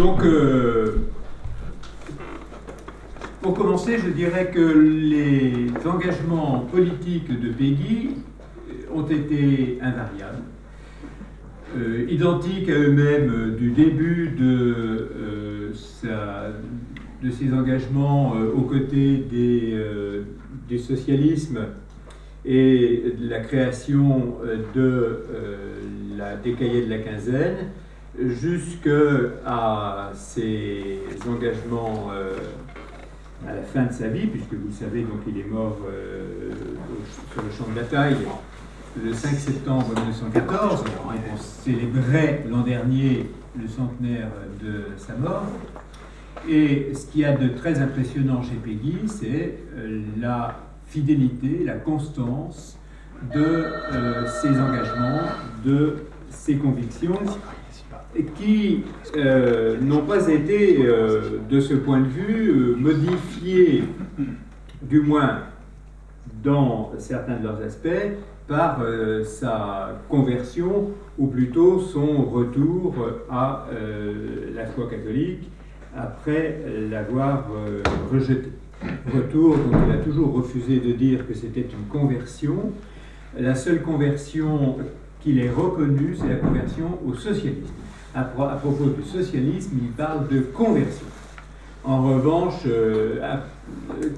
Donc, pour commencer, je dirais que les engagements politiques de Péguy ont été invariables, identiques à eux-mêmes du début de ses engagements aux côtés du socialisme et de la création des cahiers de la quinzaine, jusqu'à ses engagements à la fin de sa vie, puisque vous le savez, donc il est mort sur le champ de bataille le 5 septembre 1914. On célébrait l'an dernier le centenaire de sa mort. Et ce qu'il y a de très impressionnant chez Péguy, c'est la fidélité, la constance de ses engagements, de ses convictions, qui n'ont pas été, de ce point de vue, modifiées, du moins dans certains de leurs aspects, par sa conversion, ou plutôt son retour à la foi catholique, après l'avoir rejetée. Retour dont il a toujours refusé de dire que c'était une conversion. La seule conversion qu'il ait reconnue, c'est la conversion au socialisme. À propos du socialisme, il parle de conversion. En revanche,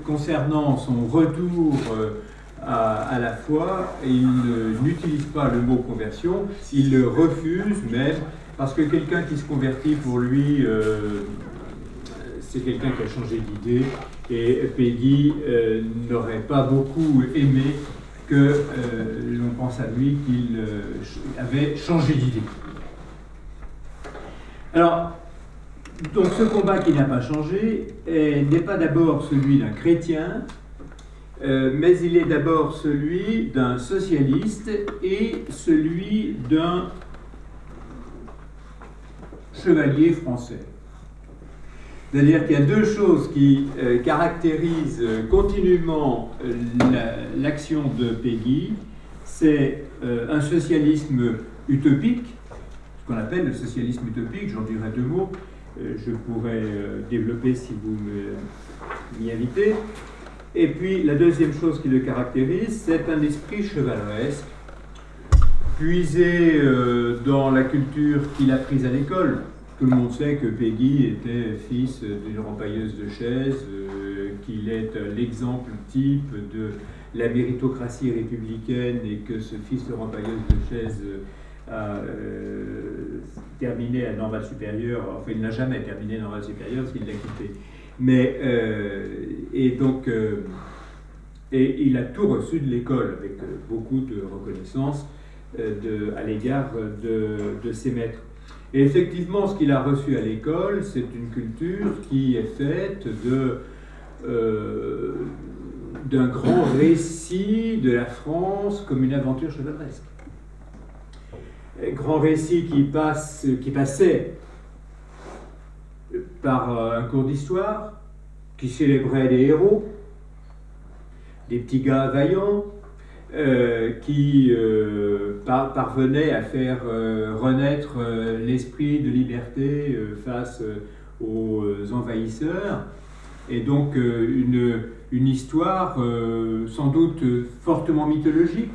concernant son retour à la foi, il n'utilise pas le mot conversion, il le refuse même, parce que quelqu'un qui se convertit, pour lui, c'est quelqu'un qui a changé d'idée, et Péguy n'aurait pas beaucoup aimé que l'on pense à lui qu'il avait changé d'idée. Alors, donc ce combat qui n'a pas changé n'est pas d'abord celui d'un chrétien, mais il est d'abord celui d'un socialiste et celui d'un chevalier français. C'est-à-dire qu'il y a deux choses qui caractérisent continuellement l'action de Péguy. C'est un socialisme utopique, ce qu'on appelle le socialisme utopique, j'en dirai deux mots, je pourrais développer si vous m'y invitez. Et puis la deuxième chose qui le caractérise, c'est un esprit chevaleresque, puisé dans la culture qu'il a prise à l'école. Tout le monde sait que Péguy était fils d'une rempailleuse de chaises, qu'il est l'exemple type de la méritocratie républicaine et que ce fils de rempailleuse de chaises a terminé à Normal Supérieur. Enfin, il n'a jamais terminé à Normal Supérieur parce qu'il l'a quitté. Mais, et il a tout reçu de l'école avec beaucoup de reconnaissance à l'égard de ses maîtres. Et effectivement, ce qu'il a reçu à l'école, c'est une culture qui est faite d'un grand récit de la France comme une aventure chevaleresque. Grand récit qui passait par un cours d'histoire, qui célébrait des héros, des petits gars vaillants, qui parvenait à faire renaître l'esprit de liberté face aux envahisseurs, et donc une histoire sans doute fortement mythologique,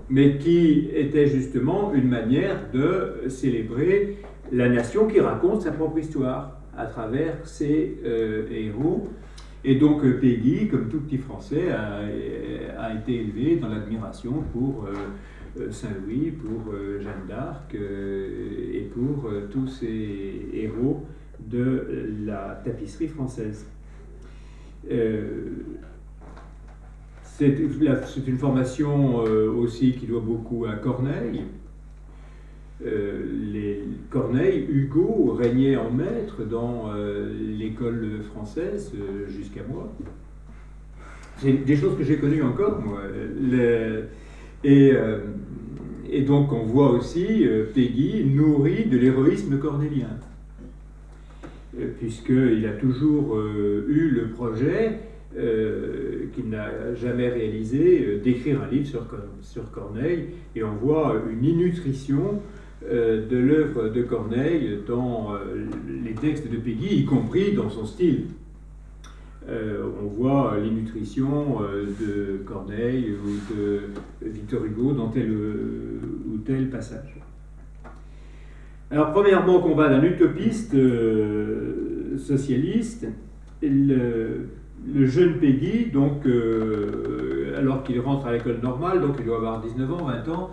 mais qui était justement une manière de célébrer la nation qui raconte sa propre histoire à travers ses héros. Et donc Péguy, comme tout petit Français, a été élevé dans l'admiration pour Saint-Louis, pour Jeanne d'Arc et pour tous ces héros de la tapisserie française. C'est une formation aussi qui doit beaucoup à Corneille. Corneille, Hugo régnait en maître dans l'école française jusqu'à moi. C'est des choses que j'ai connues encore, moi. Et donc on voit aussi Péguy nourri de l'héroïsme cornélien, puisqu'il a toujours eu le projet qu'il n'a jamais réalisé, d'écrire un livre sur Corneille, et on voit une innutrition de l'œuvre de Corneille dans les textes de Péguy, y compris dans son style. On voit les nutritions de Corneille ou de Victor Hugo dans tel ou tel passage. Alors, premièrement, combat d'un utopiste socialiste, le jeune Péguy, donc, alors qu'il rentre à l'école normale, donc il doit avoir 19 ans, 20 ans,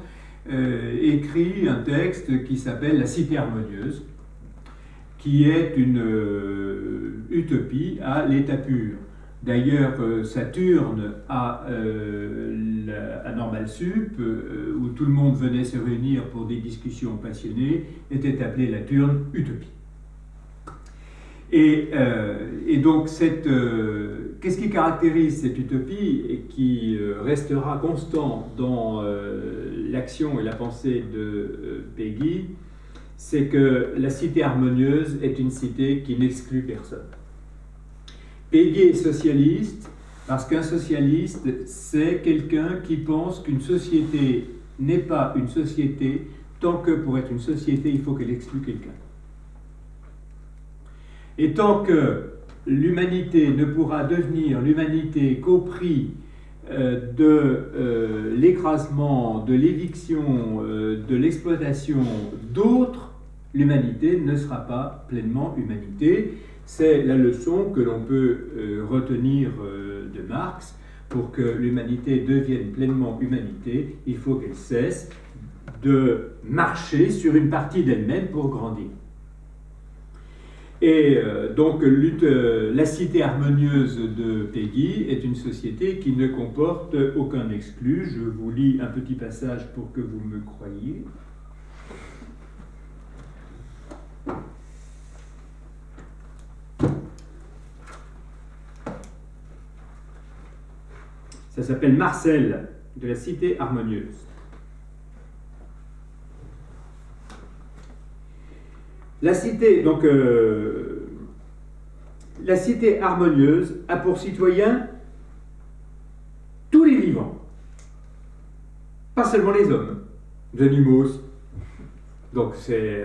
écrit un texte qui s'appelle La Cité harmonieuse, qui est une utopie à l'état pur. D'ailleurs, Saturne à Normal Sup, où tout le monde venait se réunir pour des discussions passionnées, était appelée la Turne Utopie. Et donc, qu'est-ce qui caractérise cette utopie et qui restera constant dans l'action et la pensée de Péguy, c'est que la cité harmonieuse est une cité qui n'exclut personne. Péguy est socialiste parce qu'un socialiste, c'est quelqu'un qui pense qu'une société n'est pas une société tant que pour être une société, il faut qu'elle exclue quelqu'un. Et tant que l'humanité ne pourra devenir l'humanité qu'au prix de l'écrasement, de l'éviction, de l'exploitation d'autres, l'humanité ne sera pas pleinement humanité. C'est la leçon que l'on peut retenir de Marx. Pour que l'humanité devienne pleinement humanité, il faut qu'elle cesse de marcher sur une partie d'elle-même pour grandir. Et donc, la cité harmonieuse de Péguy est une société qui ne comporte aucun exclu. Je vous lis un petit passage pour que vous me croyiez. Ça s'appelle Marcel, de la cité harmonieuse. La cité, donc, la cité harmonieuse a pour citoyens tous les vivants, pas seulement les hommes, les animaux aussi. Donc c'est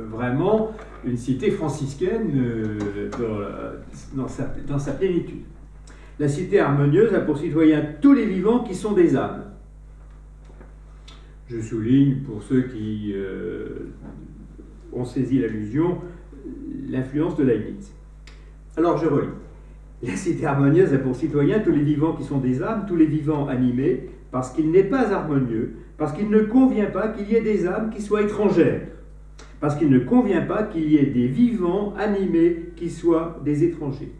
vraiment une cité franciscaine dans sa plénitude. La cité harmonieuse a pour citoyens tous les vivants qui sont des âmes. Je souligne pour ceux qui ont saisi l'allusion, l'influence de Leibniz. Alors je relis. La cité harmonieuse a pour citoyens tous les vivants qui sont des âmes, tous les vivants animés, parce qu'il n'est pas harmonieux, parce qu'il ne convient pas qu'il y ait des âmes qui soient étrangères, parce qu'il ne convient pas qu'il y ait des vivants animés qui soient des étrangers.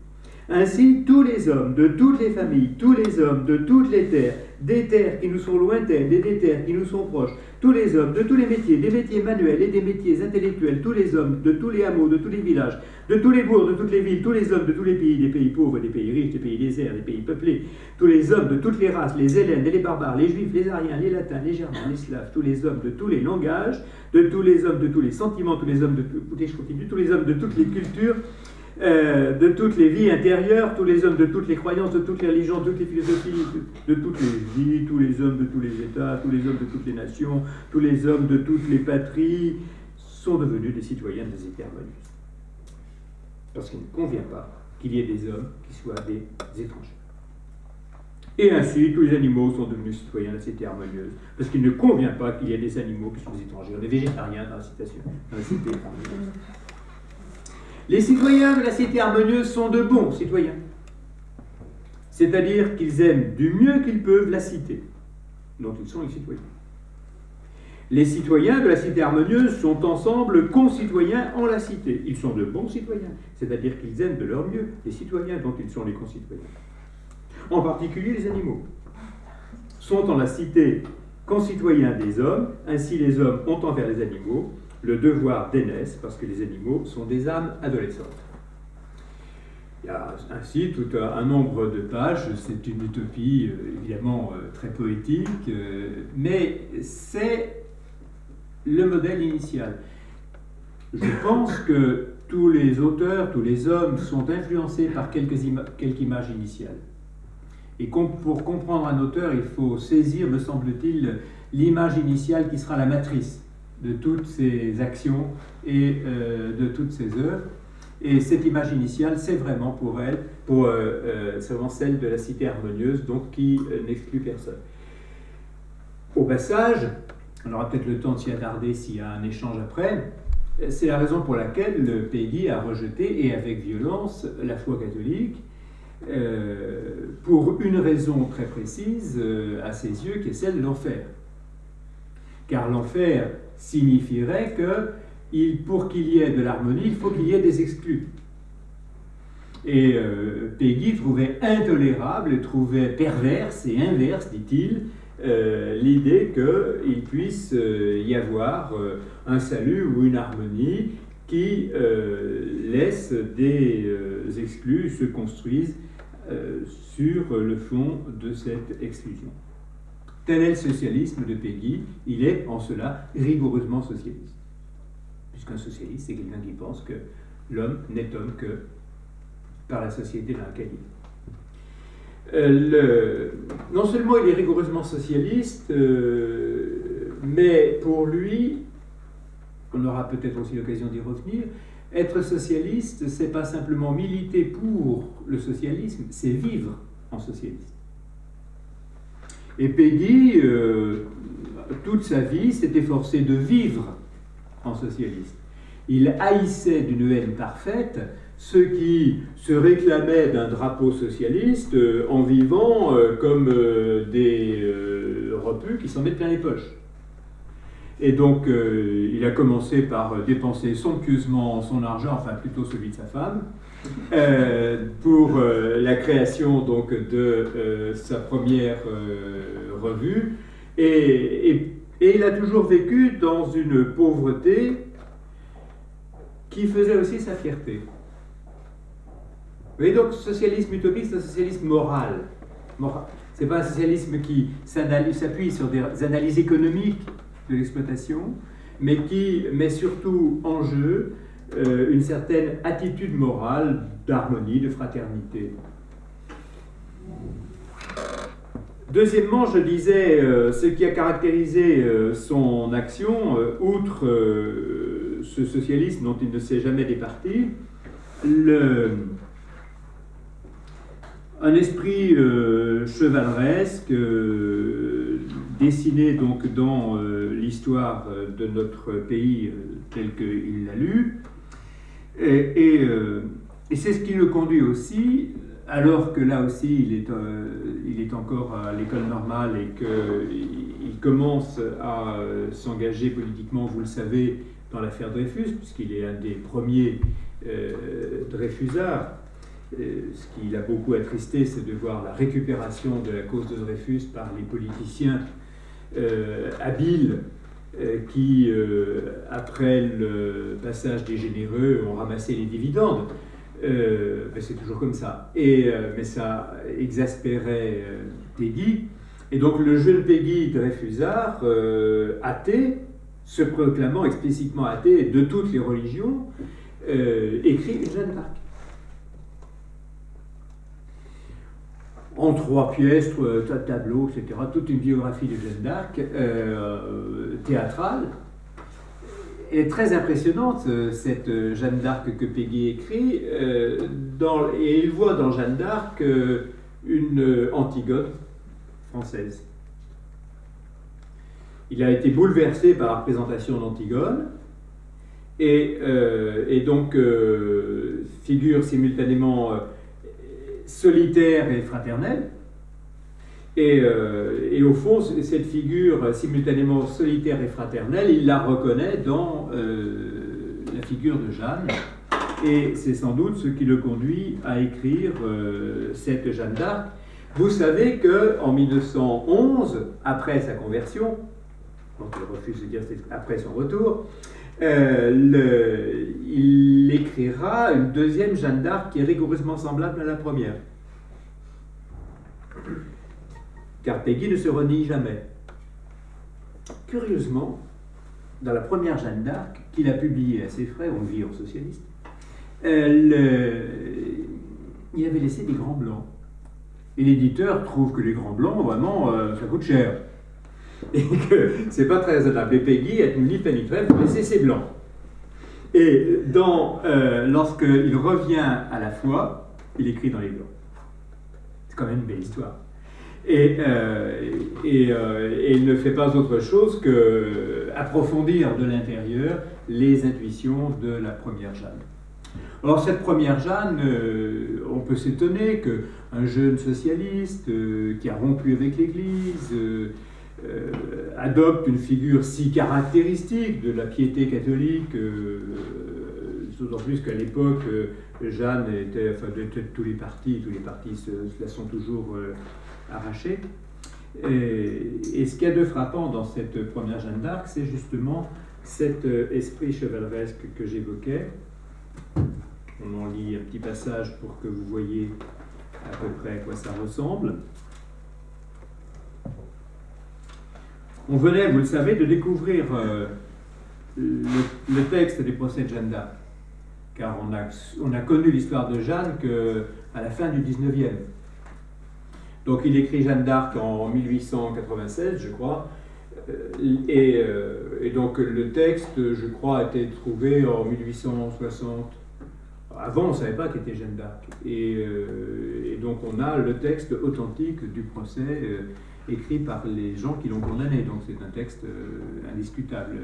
Ainsi, tous les hommes de toutes les familles, tous les hommes de toutes les terres, des terres qui nous sont lointaines et des terres qui nous sont proches, tous les hommes de tous les métiers, des métiers manuels et des métiers intellectuels, tous les hommes de tous les hameaux, de tous les villages, de tous les bourgs, de toutes les villes, tous les hommes de tous les pays, des pays pauvres, des pays riches, des pays déserts, des pays peuplés, tous les hommes de toutes les races, les Hellènes et les barbares, les Juifs, les Ariens, les Latins, les Germains, les Slaves, tous les hommes de tous les langages, de tous les hommes de tous les sentiments, tous les hommes de tous les hommes de toutes les cultures, de toutes les vies intérieures, tous les hommes de toutes les croyances, de toutes les religions, de toutes les philosophies, de toutes les vies, tous les hommes de tous les États, tous les hommes de toutes les nations, tous les hommes de toutes les patries sont devenus des citoyens de la cité harmonieuse. Parce qu'il ne convient pas qu'il y ait des hommes qui soient des étrangers. Et ainsi, tous les animaux sont devenus citoyens de la cité harmonieuse, parce qu'il ne convient pas qu'il y ait des animaux qui soient des étrangers. On est végétarien dans la cité harmonieuse. Les citoyens de la cité harmonieuse sont de bons citoyens, c'est-à-dire qu'ils aiment du mieux qu'ils peuvent la cité, dont ils sont les citoyens. Les citoyens de la cité harmonieuse sont ensemble concitoyens en la cité. Ils sont de bons citoyens, c'est-à-dire qu'ils aiment de leur mieux les citoyens dont ils sont les concitoyens. En particulier les animaux sont en la cité concitoyens des hommes, ainsi les hommes ont envers les animaux le devoir d'aînesse, parce que les animaux sont des âmes adolescentes. Il y a ainsi tout un nombre de pages, c'est une utopie évidemment très poétique, mais c'est le modèle initial. Je pense que tous les auteurs, tous les hommes sont influencés par quelque image initiale. Et pour comprendre un auteur, il faut saisir, me semble-t-il, l'image initiale qui sera la matrice de toutes ses actions et de toutes ses œuvres. Et cette image initiale, c'est vraiment pour elle, c'est vraiment celle de la cité harmonieuse, donc qui n'exclut personne. Au passage, on aura peut-être le temps de s'y attarder s'il y a un échange après, c'est la raison pour laquelle Peggy a rejeté, et avec violence, la foi catholique, pour une raison très précise à ses yeux, qui est celle de l'enfer. Car l'enfer signifierait que pour qu'il y ait de l'harmonie, il faut qu'il y ait des exclus. Et Peggy trouvait intolérable, trouvait perverse et inverse, dit-il, l'idée qu'il puisse y avoir un salut ou une harmonie qui laisse des exclus se construisent sur le fond de cette exclusion. Tel est le socialisme de Peggy, il est en cela rigoureusement socialiste. Puisqu'un socialiste, c'est quelqu'un qui pense que l'homme n'est homme que par la société dans laquelle il est. Non seulement il est rigoureusement socialiste, mais pour lui, on aura peut-être aussi l'occasion d'y revenir, être socialiste, c'est pas simplement militer pour le socialisme, c'est vivre en socialiste. Et Peggy, toute sa vie, s'est efforcé de vivre en socialiste. Il haïssait d'une haine parfaite ceux qui se réclamaient d'un drapeau socialiste en vivant comme des repus qui s'en mettent plein les poches. Et donc, il a commencé par dépenser somptueusement son argent, enfin plutôt celui de sa femme, pour la création donc, de sa première revue. Et il a toujours vécu dans une pauvreté qui faisait aussi sa fierté. Vous voyez, donc, socialisme utopique, c'est un socialisme moral. Ce n'est pas un socialisme qui s'appuie sur des analyses économiques de l'exploitation, mais qui met surtout en jeu une certaine attitude morale d'harmonie, de fraternité. Deuxièmement, je disais, ce qui a caractérisé son action, outre ce socialisme dont il ne s'est jamais départi, un esprit chevaleresque dessiné donc dans l'histoire de notre pays tel qu'il l'a lu, et c'est ce qui le conduit aussi, alors que là aussi il est encore à l'école normale et qu'il commence à s'engager politiquement, vous le savez, dans l'affaire Dreyfus, puisqu'il est un des premiers Dreyfusards. Ce qui l'a beaucoup attristé, c'est de voir la récupération de la cause de Dreyfus par les politiciens habiles qui, après le passage des généreux, ont ramassé les dividendes. C'est toujours comme ça. Mais ça exaspérait Peggy. Et donc le jeune Peggy Dreyfusard, athée, se proclamant explicitement athée de toutes les religions, écrit une Jeanne d'Arc. En 3 pièces, tableaux, etc., toute une biographie de Jeanne d'Arc, théâtrale. Elle est très impressionnante, cette Jeanne d'Arc que Peggy écrit, et il voit dans Jeanne d'Arc une Antigone française. Il a été bouleversé par la représentation d'Antigone, et donc figure simultanément solitaire et fraternelle. Et au fond, cette figure simultanément solitaire et fraternelle, il la reconnaît dans la figure de Jeanne. Et c'est sans doute ce qui le conduit à écrire cette Jeanne d'Arc. Vous savez qu'en 1911, après sa conversion, donc il refuse de dire après son retour, il écrira une deuxième Jeanne d'Arc qui est rigoureusement semblable à la première. Car Peggy ne se renie jamais. Curieusement, dans la première Jeanne d'Arc, qu'il a publiée à ses frais, on vit en socialiste, il avait laissé des grands blancs. Et l'éditeur trouve que les grands blancs, vraiment, ça coûte cher. et que c'est pas très raisonnable. Et Peggy, ni fait ni trêve, vous laissez ses blancs. Et lorsqu'il revient à la foi, il écrit dans les blancs. C'est quand même une belle histoire. Et il ne fait pas autre chose qu'approfondir de l'intérieur les intuitions de la première Jeanne. Alors cette première Jeanne, on peut s'étonner qu'un jeune socialiste qui a rompu avec l'Église adopte une figure si caractéristique de la piété catholique, d'autant plus qu'à l'époque, Jeanne était, enfin, de tous les partis se la sont toujours arrachés. Et ce qu'il y a de frappant dans cette première Jeanne d'Arc, c'est justement cet esprit chevaleresque que j'évoquais. On en lit un petit passage pour que vous voyez à peu près à quoi ça ressemble. On venait, vous le savez, de découvrir le texte des procès de Jeanne d'Arc, car on a connu l'histoire de Jeanne qu'à la fin du 19e. Donc il écrit Jeanne d'Arc en 1896, je crois, et donc le texte, je crois, a été trouvé en 1860. Avant, on ne savait pas qui était Jeanne d'Arc. Et donc on a le texte authentique du procès écrit par les gens qui l'ont condamné. Donc c'est un texte indiscutable.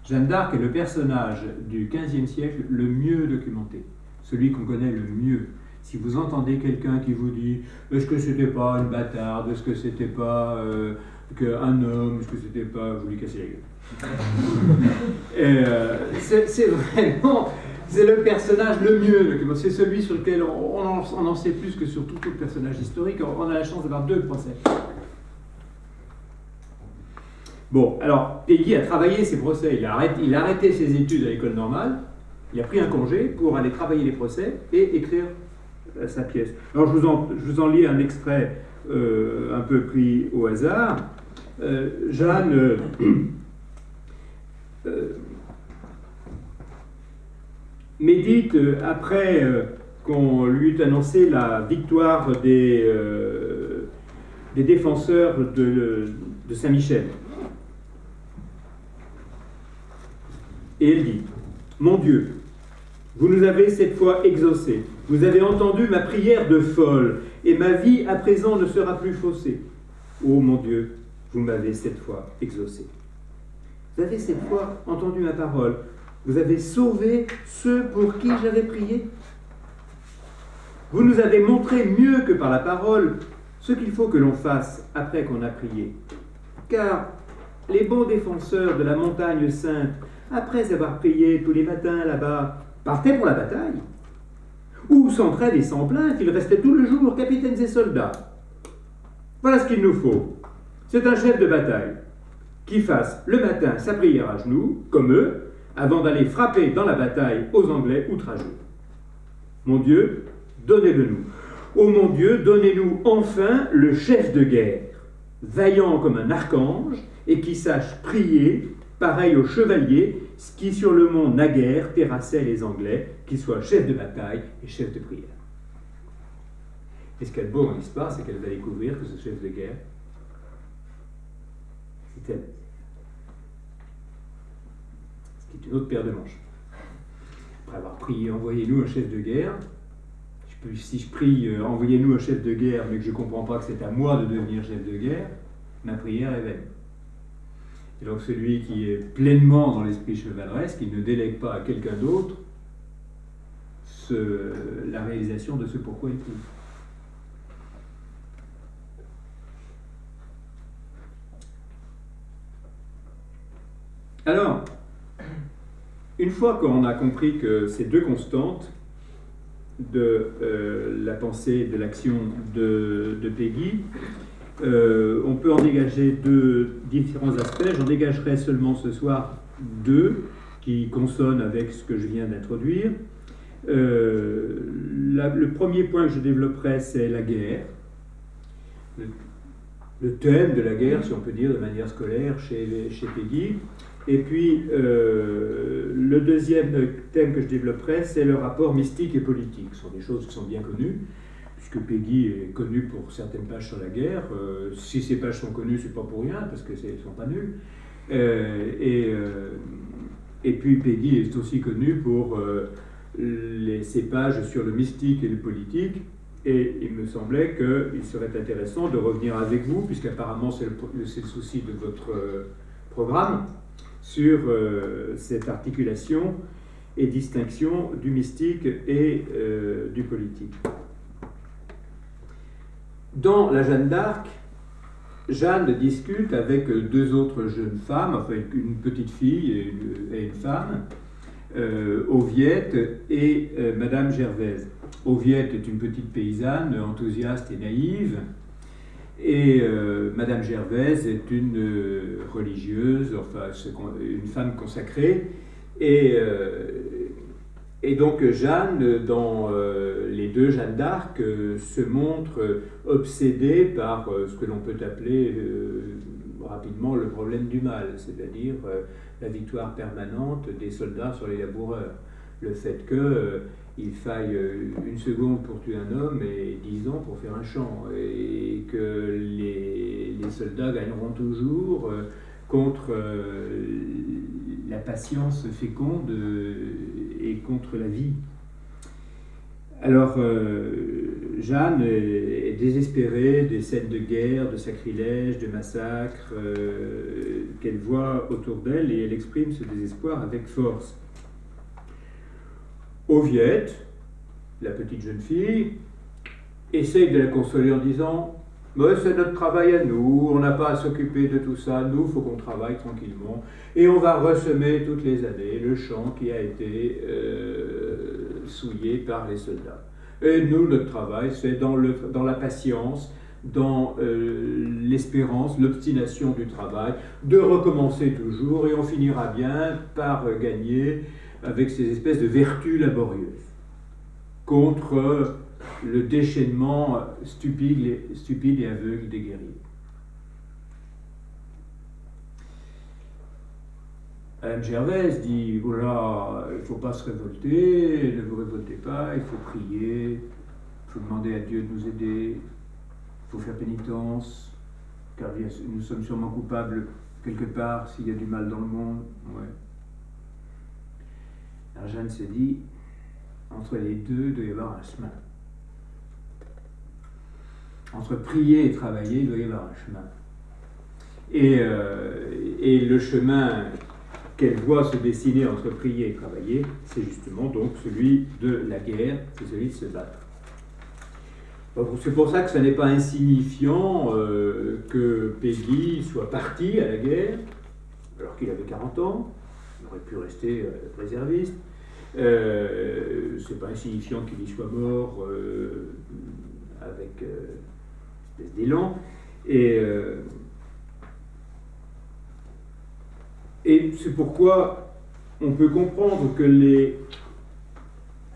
Jeanne d'Arc est le personnage du XVe siècle le mieux documenté, celui qu'on connaît le mieux. Si vous entendez quelqu'un qui vous dit « est-ce que c'était pas une bâtarde, est-ce que c'était pas qu'un homme, est-ce que c'était pas... » vous lui cassez la gueule. C'est vraiment... C'est le personnage le mieux documenté. C'est celui sur lequel on en sait plus que sur tout autre personnage historique. On a la chance d'avoir deux procès. Bon, alors, Peggy a travaillé ses procès. Il a arrêté ses études à l'école normale. Il a pris un congé pour aller travailler les procès et écrire sa pièce. Alors, je vous en lis un extrait un peu pris au hasard. Jeanne... médite après qu'on lui eut annoncé la victoire des défenseurs de Saint-Michel. Et elle dit « Mon Dieu, vous nous avez cette fois exaucés. Vous avez entendu ma prière de folle, et ma vie à présent ne sera plus faussée. Ô mon Dieu, vous m'avez cette fois exaucé. Vous avez cette fois entendu ma parole. Vous avez sauvé ceux pour qui j'avais prié. Vous nous avez montré mieux que par la parole ce qu'il faut que l'on fasse après qu'on a prié. Car les bons défenseurs de la montagne sainte, après avoir prié tous les matins là-bas, partaient pour la bataille. Ou sans trêve et sans plainte, ils restaient tout le jour capitaines et soldats. Voilà ce qu'il nous faut. C'est un chef de bataille qui fasse le matin sa prière à genoux, comme eux, avant d'aller frapper dans la bataille aux Anglais outrageux. Mon Dieu, donnez-le-nous. Ô mon Dieu, donnez-nous enfin le chef de guerre, vaillant comme un archange, et qui sache prier, pareil au chevalier, qui sur le mont naguère terrassait les Anglais, qui soit chef de bataille et chef de prière. Et ce qu'il y a de beau dans l'histoire, c'est qu'elle va découvrir que ce chef de guerre, c'est elle. C'est une autre paire de manches. Après avoir prié, envoyez-nous un chef de guerre. Si je prie, envoyez-nous un chef de guerre, mais que je ne comprends pas que c'est à moi de devenir chef de guerre, ma prière est vaine. Et donc celui qui est pleinement dans l'esprit chevaleresque, il ne délègue pas à quelqu'un d'autre la réalisation de ce pourquoi il prie. Alors, une fois qu'on a compris que ces deux constantes de la pensée et de l'action de Peggy, on peut en dégager deux différents aspects. J'en dégagerai seulement ce soir deux qui consonnent avec ce que je viens d'introduire. Le premier point que je développerai, c'est la guerre. Le thème de la guerre, si on peut dire de manière scolaire, chez Peggy. Et puis, le deuxième thème que je développerai, c'est le rapport mystique et politique. Ce sont des choses qui sont bien connues. puisque Peggy est connue pour certaines pages sur la guerre. Si ces pages sont connues, c'est pas pour rien, parce qu'elles ne sont pas nulles. Et puis Peggy est aussi connue pour ses pages sur le mystique et le politique. Et il me semblait qu'il serait intéressant de revenir avec vous, puisqu'apparemment c'est le souci de votre programme, sur cette articulation et distinction du mystique et du politique. Dans la Jeanne d'Arc, Jeanne discute avec deux autres jeunes femmes, enfin une petite fille et une femme, Oviette et Madame Gervaise. Oviette est une petite paysanne enthousiaste et naïve, et Madame Gervaise est une religieuse, enfin une femme consacrée, et donc Jeanne, dans les deux Jeanne d'Arc, se montre obsédée par ce que l'on peut appeler rapidement le problème du mal, c'est-à-dire la victoire permanente des soldats sur les laboureurs. Le fait qu'il faille une seconde pour tuer un homme et 10 ans pour faire un champ, et que les soldats gagneront toujours contre la patience féconde et contre la vie. Alors, Jeanne est désespérée des scènes de guerre, de sacrilèges, de massacres qu'elle voit autour d'elle, et elle exprime ce désespoir avec force. Oviette, la petite jeune fille, essaye de la consoler en disant « Mais c'est notre travail à nous, on n'a pas à s'occuper de tout ça, nous, il faut qu'on travaille tranquillement, et on va ressemer toutes les années le champ qui a été souillé par les soldats. Et nous, notre travail, c'est dans la patience, dans l'espérance, l'obstination du travail, de recommencer toujours, et on finira bien par gagner avec ces espèces de vertus laborieuses, contre le déchaînement stupide et aveugle des guerriers. » Madame Gervaise dit « Voilà, il ne faut pas se révolter, ne vous révoltez pas, il faut prier, il faut demander à Dieu de nous aider, il faut faire pénitence, car nous sommes sûrement coupables quelque part s'il y a du mal dans le monde. » Ouais. Alors Jeanne se dit, entre les deux, il doit y avoir un chemin. Entre prier et travailler, il doit y avoir un chemin. Et le chemin qu'elle voit se dessiner entre prier et travailler, c'est justement donc celui de la guerre, c'est celui de se battre. C'est pour ça que ce n'est pas insignifiant que Peggy soit parti à la guerre, alors qu'il avait 40 ans. Il aurait pu rester réserviste. C'est pas insignifiant qu'il y soit mort avec une espèce d'élan. Et c'est pourquoi on peut comprendre que les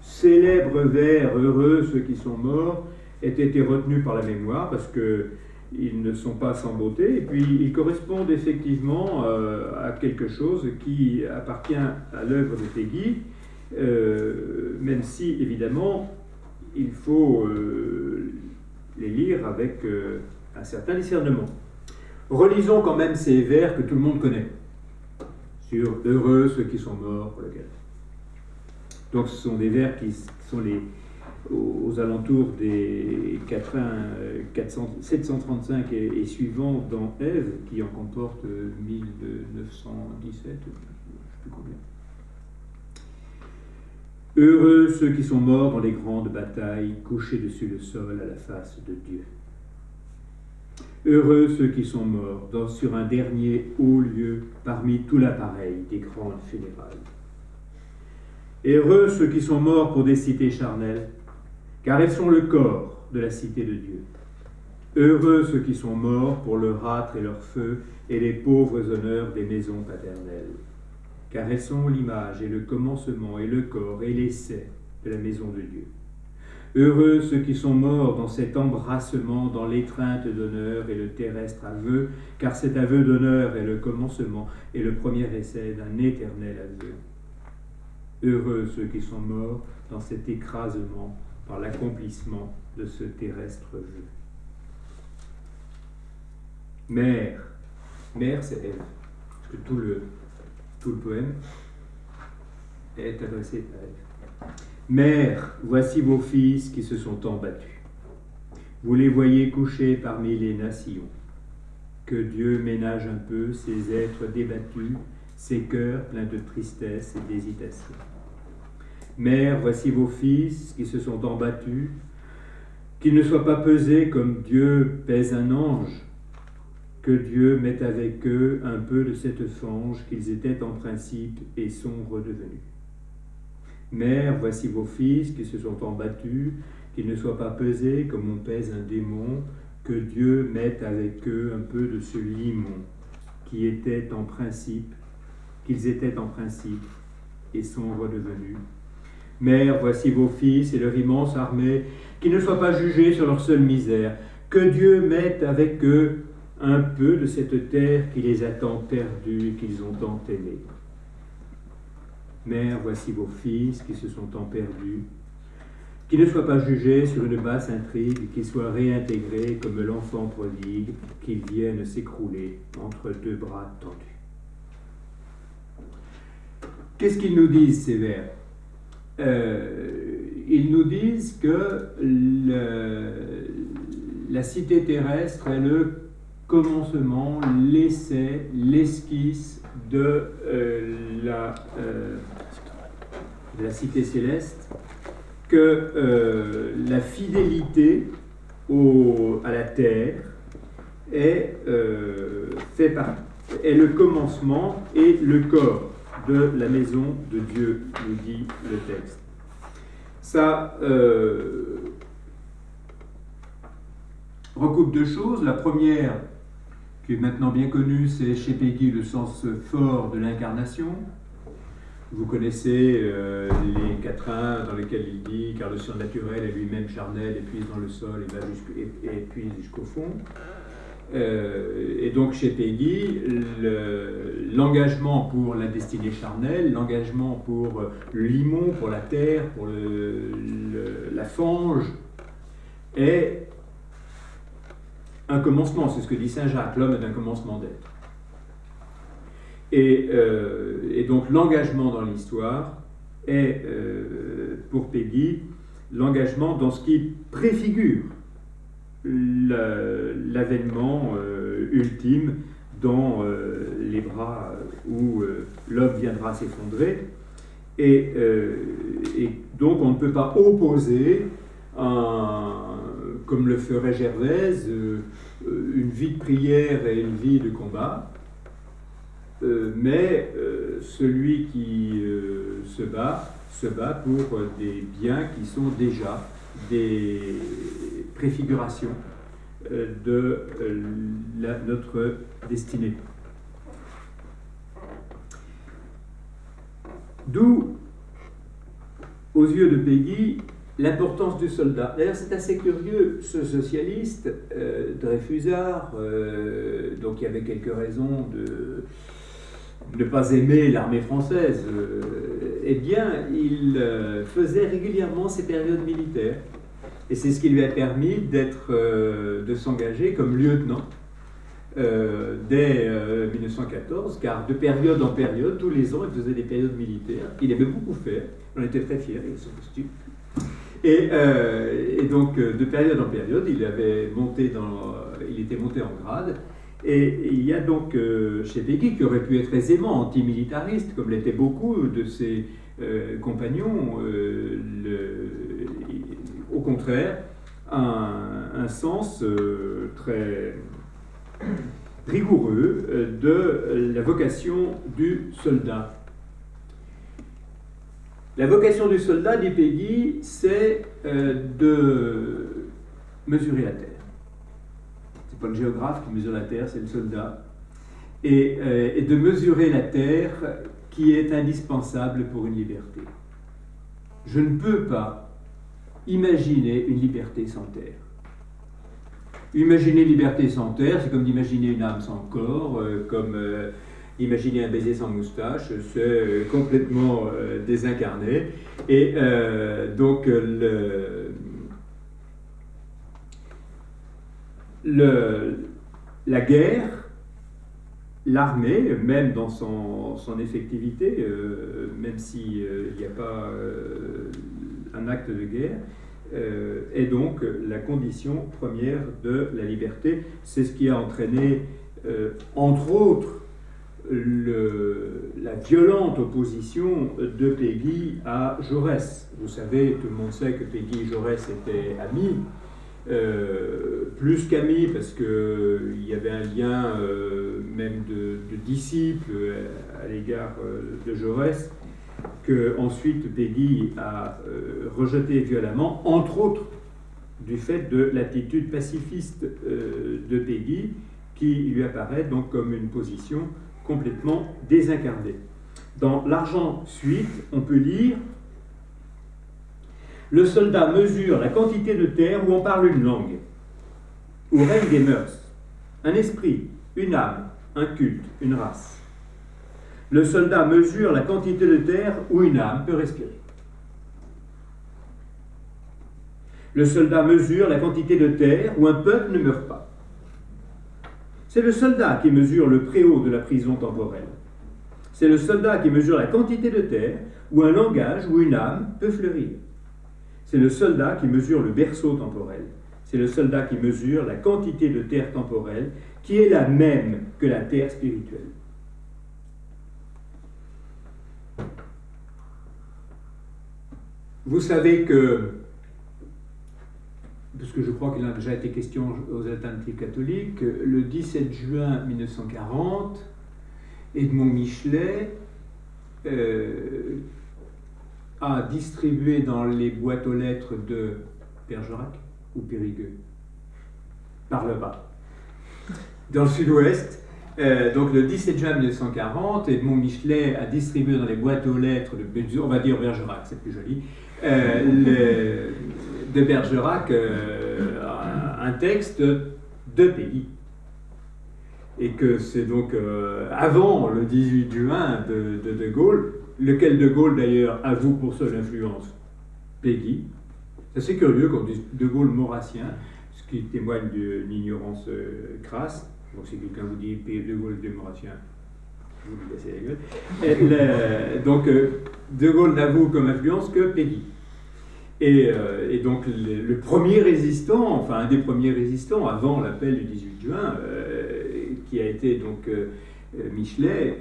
célèbres vers « heureux ceux qui sont morts » aient été retenus par la mémoire, parce qu'ils ne sont pas sans beauté, et puis ils correspondent effectivement à quelque chose qui appartient à l'œuvre de Peggy, même si, évidemment, il faut les lire avec un certain discernement. Relisons quand même ces vers que tout le monde connaît, sur « heureux ceux qui sont morts pour la guerre ». Donc ce sont des vers qui sont aux alentours des 735 et suivants dans Ève, qui en comporte 1917, je ne sais plus combien. Heureux ceux qui sont morts dans les grandes batailles, couchés dessus le sol à la face de Dieu. Heureux ceux qui sont morts sur un dernier haut lieu parmi tout l'appareil des grandes funérailles. Heureux ceux qui sont morts pour des cités charnelles, car elles sont le corps de la cité de Dieu. Heureux ceux qui sont morts pour leur âtre et leur feu et les pauvres honneurs des maisons paternelles, car elles sont l'image et le commencement et le corps et l'essai de la maison de Dieu. Heureux ceux qui sont morts dans cet embrassement, dans l'étreinte d'honneur et le terrestre aveu, car cet aveu d'honneur est le commencement et le premier essai d'un éternel aveu. Heureux ceux qui sont morts dans cet écrasement par l'accomplissement de ce terrestre vœu. Mère, mère c'est Ève, parce que tout le poème est adressé à Ève. Mère, voici vos fils qui se sont tant battus. Vous les voyez couchés parmi les nations. Que Dieu ménage un peu ces êtres débattus, ces cœurs pleins de tristesse et d'hésitation. Mère, voici vos fils qui se sont tant battus, qu'ils ne soient pas pesés comme Dieu pèse un ange, que Dieu mette avec eux un peu de cette fange qu'ils étaient en principe et sont redevenus. Mère, voici vos fils qui se sont tant battus, qu'ils ne soient pas pesés comme on pèse un démon, que Dieu mette avec eux un peu de ce limon qu'ils étaient en principe et sont redevenus. Mère, voici vos fils et leur immense armée, qu'ils ne soient pas jugés sur leur seule misère, que Dieu mette avec eux un peu de cette terre qui les a tant perdus et qu'ils ont tant aimés. Mère, voici vos fils qui se sont tant perdus, qu'ils ne soient pas jugés sur une basse intrigue, qu'ils soient réintégrés comme l'enfant prodigue, qu'ils viennent s'écrouler entre deux bras tendus. Qu'est-ce qu'ils nous disent, ces vers ? Ils nous disent que la cité terrestre est le commencement, l'essai, l'esquisse de la cité céleste, que la fidélité à la terre est le commencement et le corps de la maison de Dieu, nous dit le texte. Ça recoupe deux choses. La première, qui est maintenant bien connue, c'est chez Péguy le sens fort de l'incarnation. Vous connaissez les quatrains dans lesquels il dit « car le surnaturel est lui-même charnel, et puise dans le sol et puise jusqu'au fond ». Et donc chez Péguy, l'engagement pour la destinée charnelle, l'engagement pour le limon, pour la terre, pour la fange, est un commencement. C'est ce que dit saint Jacques, l'homme est un commencement d'être. Et donc l'engagement dans l'histoire est, pour Péguy, l'engagement dans ce qui préfigure l'avènement ultime dans les bras où l'homme viendra s'effondrer. Et donc on ne peut pas opposer, comme le ferait Gervaise, une vie de prière et une vie de combat. Mais celui qui se bat pour des biens qui sont déjà des préfigurations de notre destinée. D'où, aux yeux de Péguy, l'importance du soldat. D'ailleurs, c'est assez curieux, ce socialiste, Dreyfusard, donc il y avait quelques raisons de ne pas aimer l'armée française, eh bien, il faisait régulièrement ses périodes militaires. Et c'est ce qui lui a permis de s'engager comme lieutenant dès 1914, car de période en période, tous les ans, il faisait des périodes militaires. Il aimait beaucoup faire, on était très fiers, il avait son costume. Et donc, de période en période, il était monté en grade. Et il y a donc chez Péguy, qui aurait pu être aisément antimilitariste, comme l'étaient beaucoup de ses compagnons, au contraire, un sens très rigoureux de la vocation du soldat. La vocation du soldat, dit Péguy, c'est de mesurer la terre. C'est pas le géographe qui mesure la terre, c'est le soldat. Et de mesurer la terre qui est indispensable pour une liberté. Je ne peux pas imaginer une liberté sans terre. Imaginer une liberté sans terre, c'est comme d'imaginer une âme sans corps, comme imaginer un baiser sans moustache, c'est complètement désincarné. Et donc la guerre, l'armée, même dans son effectivité, même s'il n'y a pas un acte de guerre, est donc la condition première de la liberté. C'est ce qui a entraîné, entre autres, la violente opposition de Péguy à Jaurès. Vous savez, tout le monde sait que Péguy et Jaurès étaient amis, plus qu'amis, parce qu'il y avait un lien même de disciples à l'égard de Jaurès, que ensuite Péguy a rejeté violemment, entre autres du fait de l'attitude pacifiste de Péguy, qui lui apparaît donc comme une position complètement désincarnée. Dans L'Argent suite, on peut lire: le soldat mesure la quantité de terre où on parle une langue, où règnent des mœurs, un esprit, une âme, un culte, une race. Le soldat mesure la quantité de terre où une âme peut respirer. Le soldat mesure la quantité de terre où un peuple ne meurt pas. C'est le soldat qui mesure le préau de la prison temporelle. C'est le soldat qui mesure la quantité de terre où un langage ou une âme peut fleurir. C'est le soldat qui mesure le berceau temporel. C'est le soldat qui mesure la quantité de terre temporelle qui est la même que la terre spirituelle. Vous savez que, parce que je crois qu'il a déjà été question aux alternatives catholiques, le 17 juin 1940, Edmond Michelet a distribué dans les boîtes aux lettres de Bergerac ou Périgueux, par le bas, dans le sud-ouest. Donc le 17 juin 1940, Edmond Michelet a distribué dans les boîtes aux lettres, on va dire Bergerac, c'est plus joli, de Bergerac un texte de Péguy. Et que c'est donc avant le 18 juin de Gaulle, lequel de Gaulle d'ailleurs avoue pour seule influence Péguy. C'est assez curieux quand on dit de Gaulle maurassien, ce qui témoigne d'une ignorance crasse. Donc si quelqu'un vous dit de Gaulle de maurassien, vous lui cassez la gueule. Donc de Gaulle n'avoue comme influence que Péguy. Et donc le premier résistant, enfin un des premiers résistants avant l'appel du 18 juin, qui a été donc Michelet,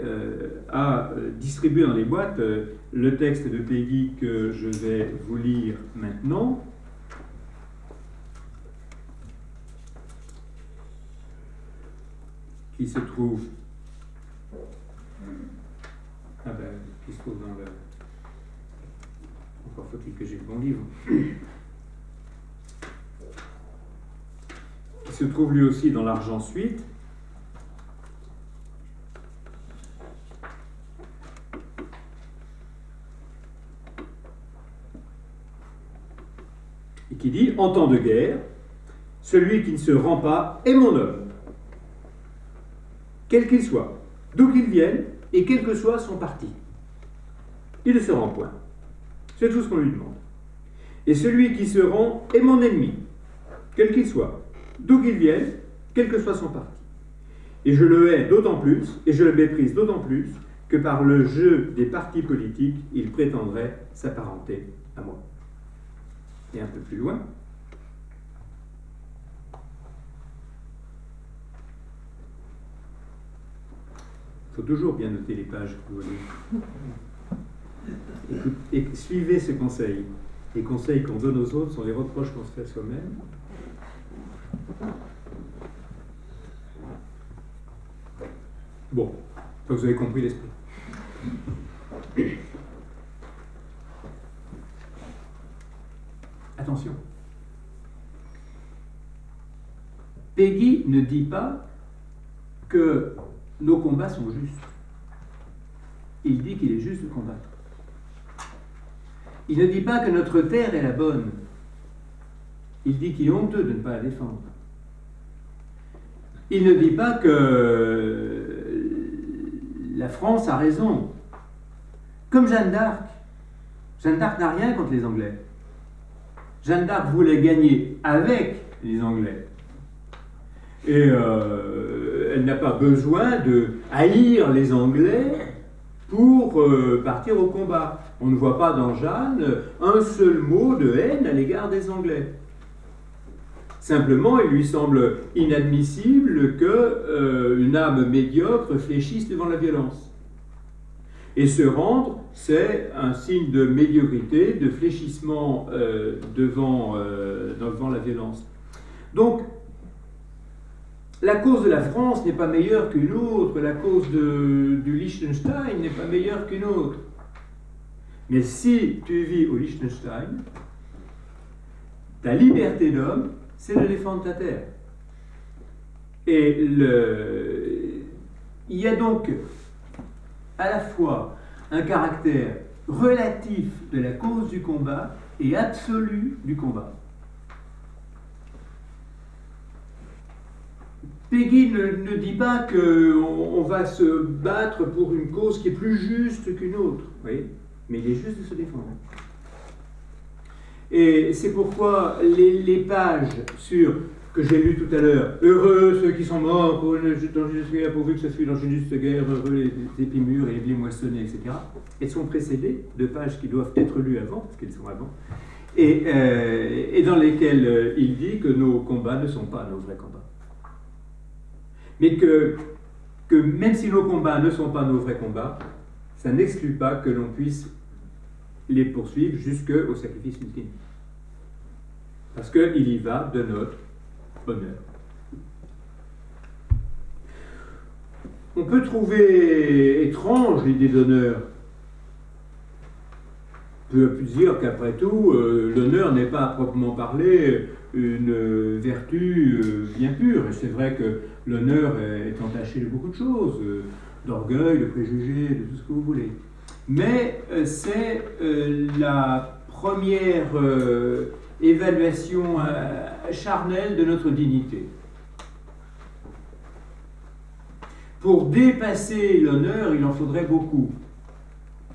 a distribué dans les boîtes le texte de Péguy que je vais vous lire maintenant. Qui se trouve qui se trouve dans le... Encore faut-il que j'ai le bon livre. Qui se trouve lui aussi dans l'Argent suite. Et qui dit: en temps de guerre, celui qui ne se rend pas est mon homme, quel qu'il soit, d'où qu'il vienne et quel que soit son parti. Il ne se rend point. C'est tout ce qu'on lui demande. Et celui qui se rend est mon ennemi, quel qu'il soit, d'où qu'il vienne, quel que soit son parti. Et je le hais d'autant plus, et je le méprise d'autant plus, que par le jeu des partis politiques, il prétendrait s'apparenter à moi. Et un peu plus loin, il faut toujours bien noter les pages que vous voyez. Et suivez ce conseil. Les conseils qu'on donne aux autres sont les reproches qu'on se fait à soi-même. Bon, vous avez compris l'esprit. Attention. Péguy ne dit pas que nos combats sont justes. Il dit qu'il est juste de combattre. Il ne dit pas que notre terre est la bonne. Il dit qu'il est honteux de ne pas la défendre. Il ne dit pas que la France a raison. Comme Jeanne d'Arc. Jeanne d'Arc n'a rien contre les Anglais. Jeanne d'Arc voulait gagner avec les Anglais. Et elle n'a pas besoin de haïr les Anglais pour partir au combat. On ne voit pas dans Jeanne un seul mot de haine à l'égard des Anglais. Simplement, il lui semble inadmissible qu'une âme médiocre fléchisse devant la violence. Et se rendre, c'est un signe de médiocrité, de fléchissement devant la violence. Donc, la cause de la France n'est pas meilleure qu'une autre, la cause du Liechtenstein n'est pas meilleure qu'une autre. Mais si tu vis au Liechtenstein, ta liberté d'homme, c'est de défendre ta terre. Et il y a donc à la fois un caractère relatif de la cause du combat et absolu du combat. Peggy ne dit pas qu'on va se battre pour une cause qui est plus juste qu'une autre, vous voyez, mais il est juste de se défendre. Et c'est pourquoi les pages que j'ai lues tout à l'heure, heureux ceux qui sont morts dans une juste guerre, pourvu que ce fût dans une juste guerre, heureux les épis mûrs et les blés moissonnés, etc., elles sont précédées de pages qui doivent être lues avant, parce qu'elles sont avant, et dans lesquelles il dit que nos combats ne sont pas nos vrais combats. Mais que même si nos combats ne sont pas nos vrais combats, ça n'exclut pas que l'on puisse les poursuivre jusqu'au sacrifice ultime. Parce qu'il y va de notre honneur. On peut trouver étrange l'idée d'honneur. On peut dire qu'après tout, l'honneur n'est pas à proprement parler une vertu bien pure. Et c'est vrai que l'honneur est entaché de beaucoup de choses, d'orgueil, de préjugés, de tout ce que vous voulez. Mais c'est la première évaluation charnelle de notre dignité. Pour dépasser l'honneur, il en faudrait beaucoup.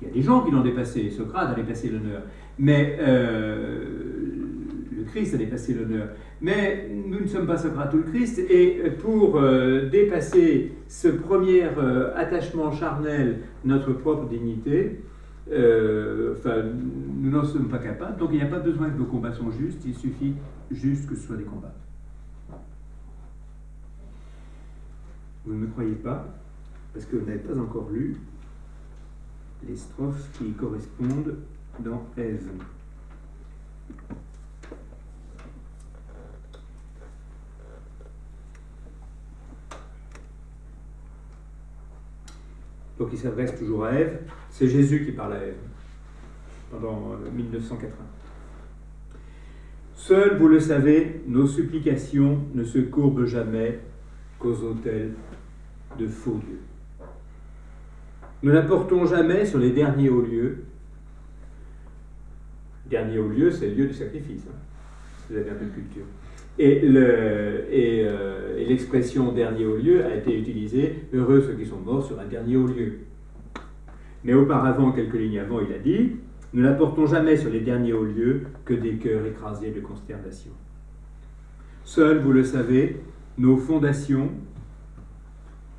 Il y a des gens qui l'ont dépassé, Socrate a dépassé l'honneur, mais le Christ a dépassé l'honneur. Mais nous ne sommes pas Socrate ou le Christ, et pour dépasser ce premier attachement charnel, notre propre dignité, nous n'en sommes pas capables, donc il n'y a pas besoin que nos combats soient justes, il suffit juste que ce soit des combats. Vous ne me croyez pas, parce que vous n'avez pas encore lu les strophes qui correspondent dans Ève. Donc il s'adresse toujours à Ève, c'est Jésus qui parle à Ève, pendant 1980. Seuls, vous le savez, nos supplications ne se courbent jamais qu'aux autels de faux dieux. Nous n'apportons jamais sur les derniers hauts lieux. Dernier haut lieu, c'est le lieu du sacrifice. Hein. Vous avez un peu de culture. Et l'expression dernier haut lieu a été utilisée, heureux ceux qui sont morts sur un dernier haut lieu. Mais auparavant, quelques lignes avant, il a dit, nous n'apportons jamais sur les derniers hauts lieux que des cœurs écrasés de consternation. Seuls, vous le savez, nos fondations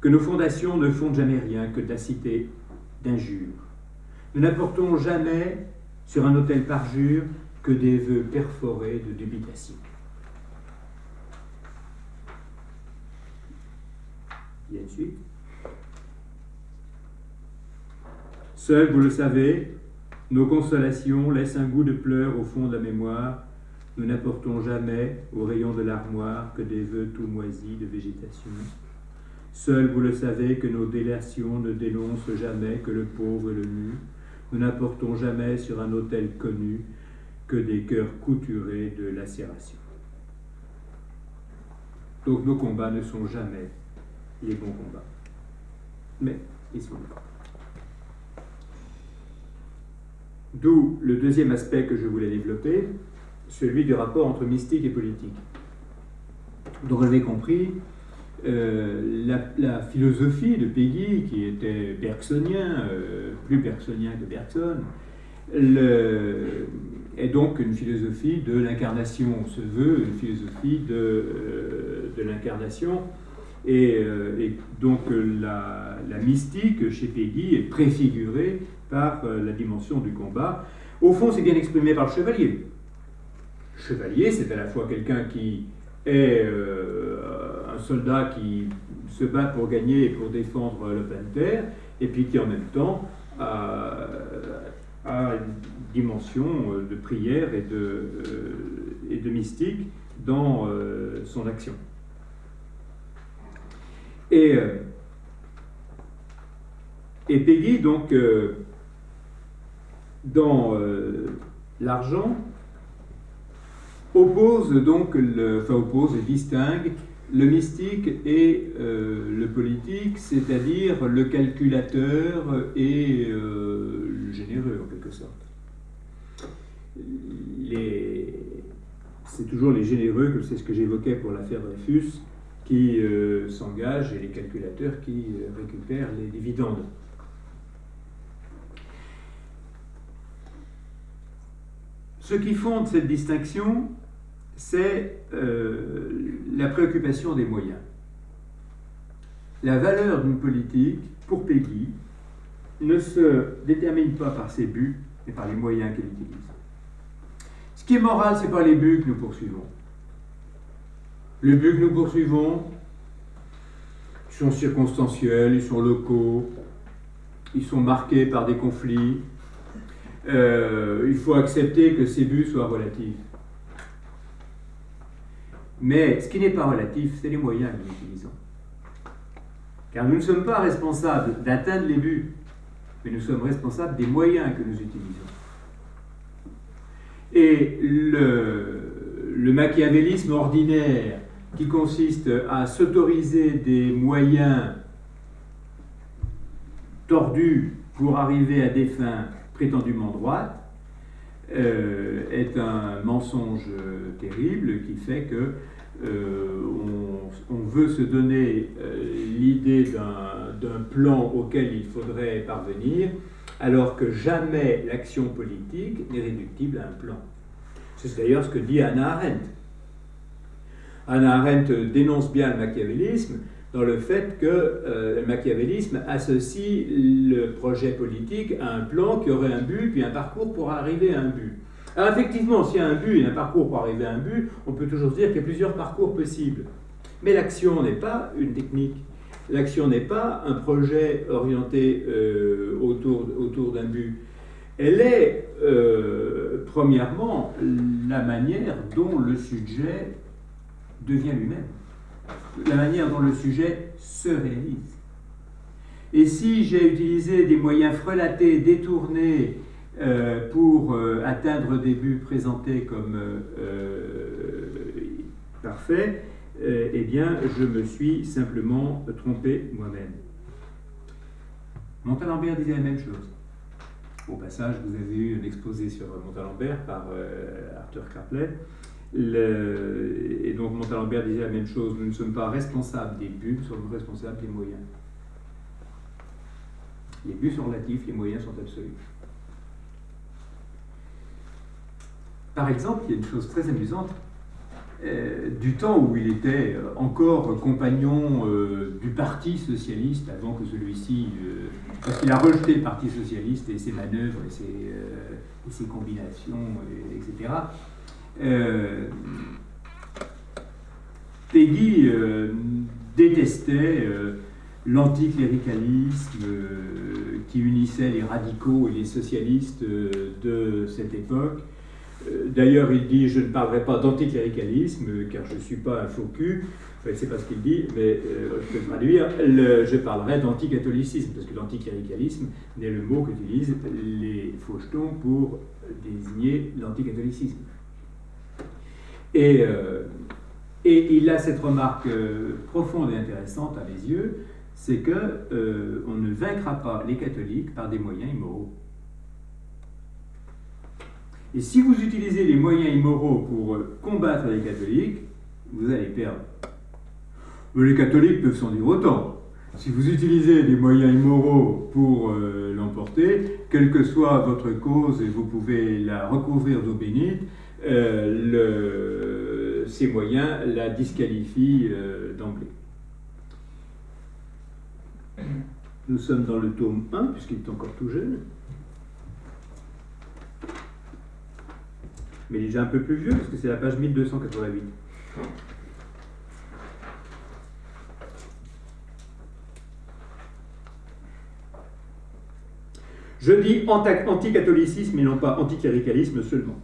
ne fondent jamais rien que d'acité, d'injures. Nous n'apportons jamais sur un autel parjure que des vœux perforés de dubitation. Il y a une suite. Seuls, vous le savez, nos consolations laissent un goût de pleurs au fond de la mémoire. Nous n'apportons jamais au rayon de l'armoire que des vœux tout moisis de végétation. Seuls, vous le savez, que nos délations ne dénoncent jamais que le pauvre et le nu. Nous n'apportons jamais sur un autel connu que des cœurs couturés de lacération. Donc nos combats ne sont jamais les bons combats. Mais ils sont là. D'où le deuxième aspect que je voulais développer, celui du rapport entre mystique et politique. Donc vous avez compris, la philosophie de Peggy, qui était bergsonien, plus bergsonien que Bergson, est donc une philosophie de l'incarnation. On se veut une philosophie de l'incarnation. Et donc la mystique chez Péguy est préfigurée par la dimension du combat. Au fond, c'est bien exprimé par le chevalier. Le chevalier, c'est à la fois quelqu'un qui est un soldat qui se bat pour gagner et pour défendre le plein de terre, et puis qui en même temps a une dimension de prière et de mystique dans son action. Et Péguy, donc, dans l'argent, oppose et distingue le mystique et le politique, c'est-à-dire le calculateur et le généreux, en quelque sorte. C'est toujours les généreux, c'est ce que j'évoquais pour l'affaire Dreyfus, qui s'engagent et les calculateurs qui récupèrent les dividendes. Ce qui fonde cette distinction, c'est la préoccupation des moyens. La valeur d'une politique, pour Péguy, ne se détermine pas par ses buts, mais par les moyens qu'elle utilise. Ce qui est moral, ce n'est pas les buts que nous poursuivons. Les buts que nous poursuivons, ils sont circonstanciels, ils sont locaux, ils sont marqués par des conflits. Il faut accepter que ces buts soient relatifs. Mais ce qui n'est pas relatif, c'est les moyens que nous utilisons. Car nous ne sommes pas responsables d'atteindre les buts, mais nous sommes responsables des moyens que nous utilisons. Et le machiavélisme ordinaire, qui consiste à s'autoriser des moyens tordus pour arriver à des fins prétendument droites, est un mensonge terrible qui fait que on veut se donner l'idée d'un plan auquel il faudrait parvenir, alors que jamais l'action politique n'est réductible à un plan. C'est d'ailleurs ce que dit Hannah Arendt. Hannah Arendt dénonce bien le machiavélisme dans le fait que le machiavélisme associe le projet politique à un plan qui aurait un but, puis un parcours pour arriver à un but. Alors effectivement, s'il y a un but et un parcours pour arriver à un but, on peut toujours se dire qu'il y a plusieurs parcours possibles. Mais l'action n'est pas une technique. L'action n'est pas un projet orienté autour d'un but. Elle est, premièrement, la manière dont le sujet devient lui-même. La manière dont le sujet se réalise. Et si j'ai utilisé des moyens frelatés, détournés, pour atteindre des buts présentés comme parfaits, eh bien, je me suis simplement trompé moi-même. Montalembert disait la même chose. Au passage, vous avez eu un exposé sur Montalembert par Arthur Krappelin. Et donc Montalembert disait la même chose, nous ne sommes pas responsables des buts, nous sommes responsables des moyens. Les buts sont relatifs, les moyens sont absolus. Par exemple, il y a une chose très amusante, du temps où il était encore compagnon du Parti socialiste, avant que celui-ci, parce qu'il a rejeté le Parti socialiste et ses manœuvres et ses combinations, etc. Péguy détestait l'anticléricalisme qui unissait les radicaux et les socialistes de cette époque. D'ailleurs, il dit « Je ne parlerai pas d'anticléricalisme, car je ne suis pas un faux cul ». Enfin, c'est pas ce qu'il dit, mais je peux traduire. Je parlerai d'anticatholicisme, parce que l'anticléricalisme n'est le mot qu'utilisent les fauchetons pour désigner l'anticatholicisme. Et il a cette remarque profonde et intéressante à mes yeux, c'est que on ne vaincra pas les catholiques par des moyens immoraux. Et si vous utilisez les moyens immoraux pour combattre les catholiques, vous allez perdre. Les catholiques peuvent s'en dire autant. si vous utilisez des moyens immoraux pour l'emporter, quelle que soit votre cause, et vous pouvez la recouvrir d'eau bénite, ces moyens la disqualifient d'emblée. Nous sommes dans le tome 1, puisqu'il est encore tout jeune. Mais il est déjà un peu plus vieux, parce que c'est la page 1288. Je dis anticatholicisme et non pas anticléricalisme seulement.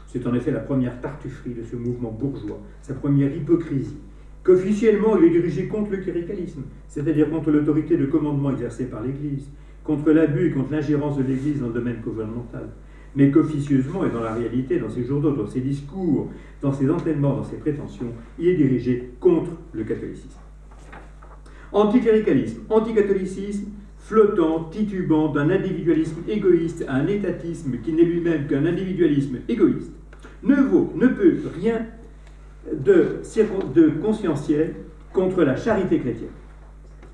C'est en effet la première tartufferie de ce mouvement bourgeois, sa première hypocrisie, qu'officiellement il est dirigé contre le cléricalisme, c'est-à-dire contre l'autorité de commandement exercée par l'Église, contre l'abus et contre l'ingérence de l'Église dans le domaine gouvernemental, mais qu'officieusement et dans la réalité, dans ses journaux, dans ses discours, dans ses entraînements, dans ses prétentions, il est dirigé contre le catholicisme. Anticléricalisme, anticatholicisme, flottant, titubant d'un individualisme égoïste à un étatisme qui n'est lui-même qu'un individualisme égoïste, ne peut rien de conscientiel contre la charité chrétienne,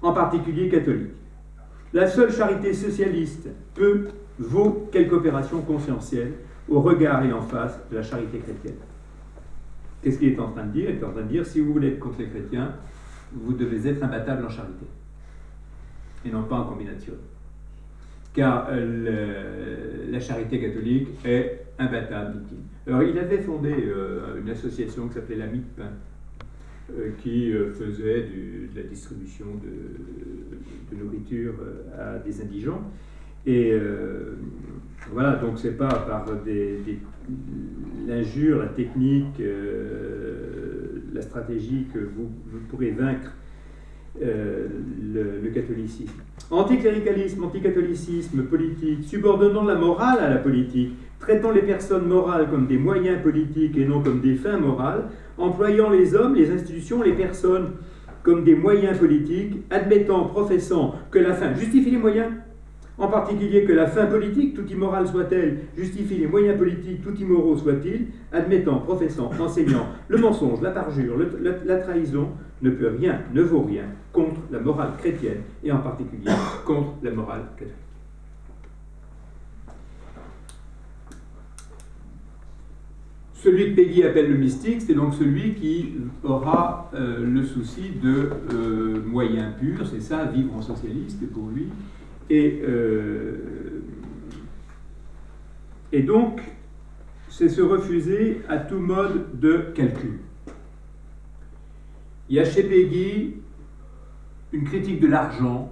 en particulier catholique. La seule charité socialiste vaut quelque opération conscientielle au regard et en face de la charité chrétienne. Qu'est-ce qu'il est en train de dire? Il est en train de dire, si vous voulez être contre les chrétiens, vous devez être imbattable en charité, et non pas en combination. Car la charité catholique est imbattable, dit-il. Alors, il avait fondé une association qui s'appelait l'Ami de Pain, qui faisait de la distribution de nourriture à des indigents. Et voilà, donc c'est pas par l'injure, la technique, la stratégie que vous pourrez vaincre le catholicisme. Anticléricalisme, anticatholicisme politique, subordonnant la morale à la politique, traitant les personnes morales comme des moyens politiques et non comme des fins morales, employant les hommes, les institutions, les personnes comme des moyens politiques, admettant, professant que la fin justifie les moyens, en particulier que la fin politique, tout immorale soit-elle, justifie les moyens politiques, tout immoraux soient-ils, admettant, professant, enseignant le mensonge, la parjure, la trahison, ne vaut rien contre la morale chrétienne, et en particulier contre la morale catholique. Celui que Péguy appelle le mystique, c'est donc celui qui aura le souci de moyens purs, c'est ça, vivre en socialiste pour lui. Et donc, c'est se refuser à tout mode de calcul. Il y a chez Péguy une critique de l'argent,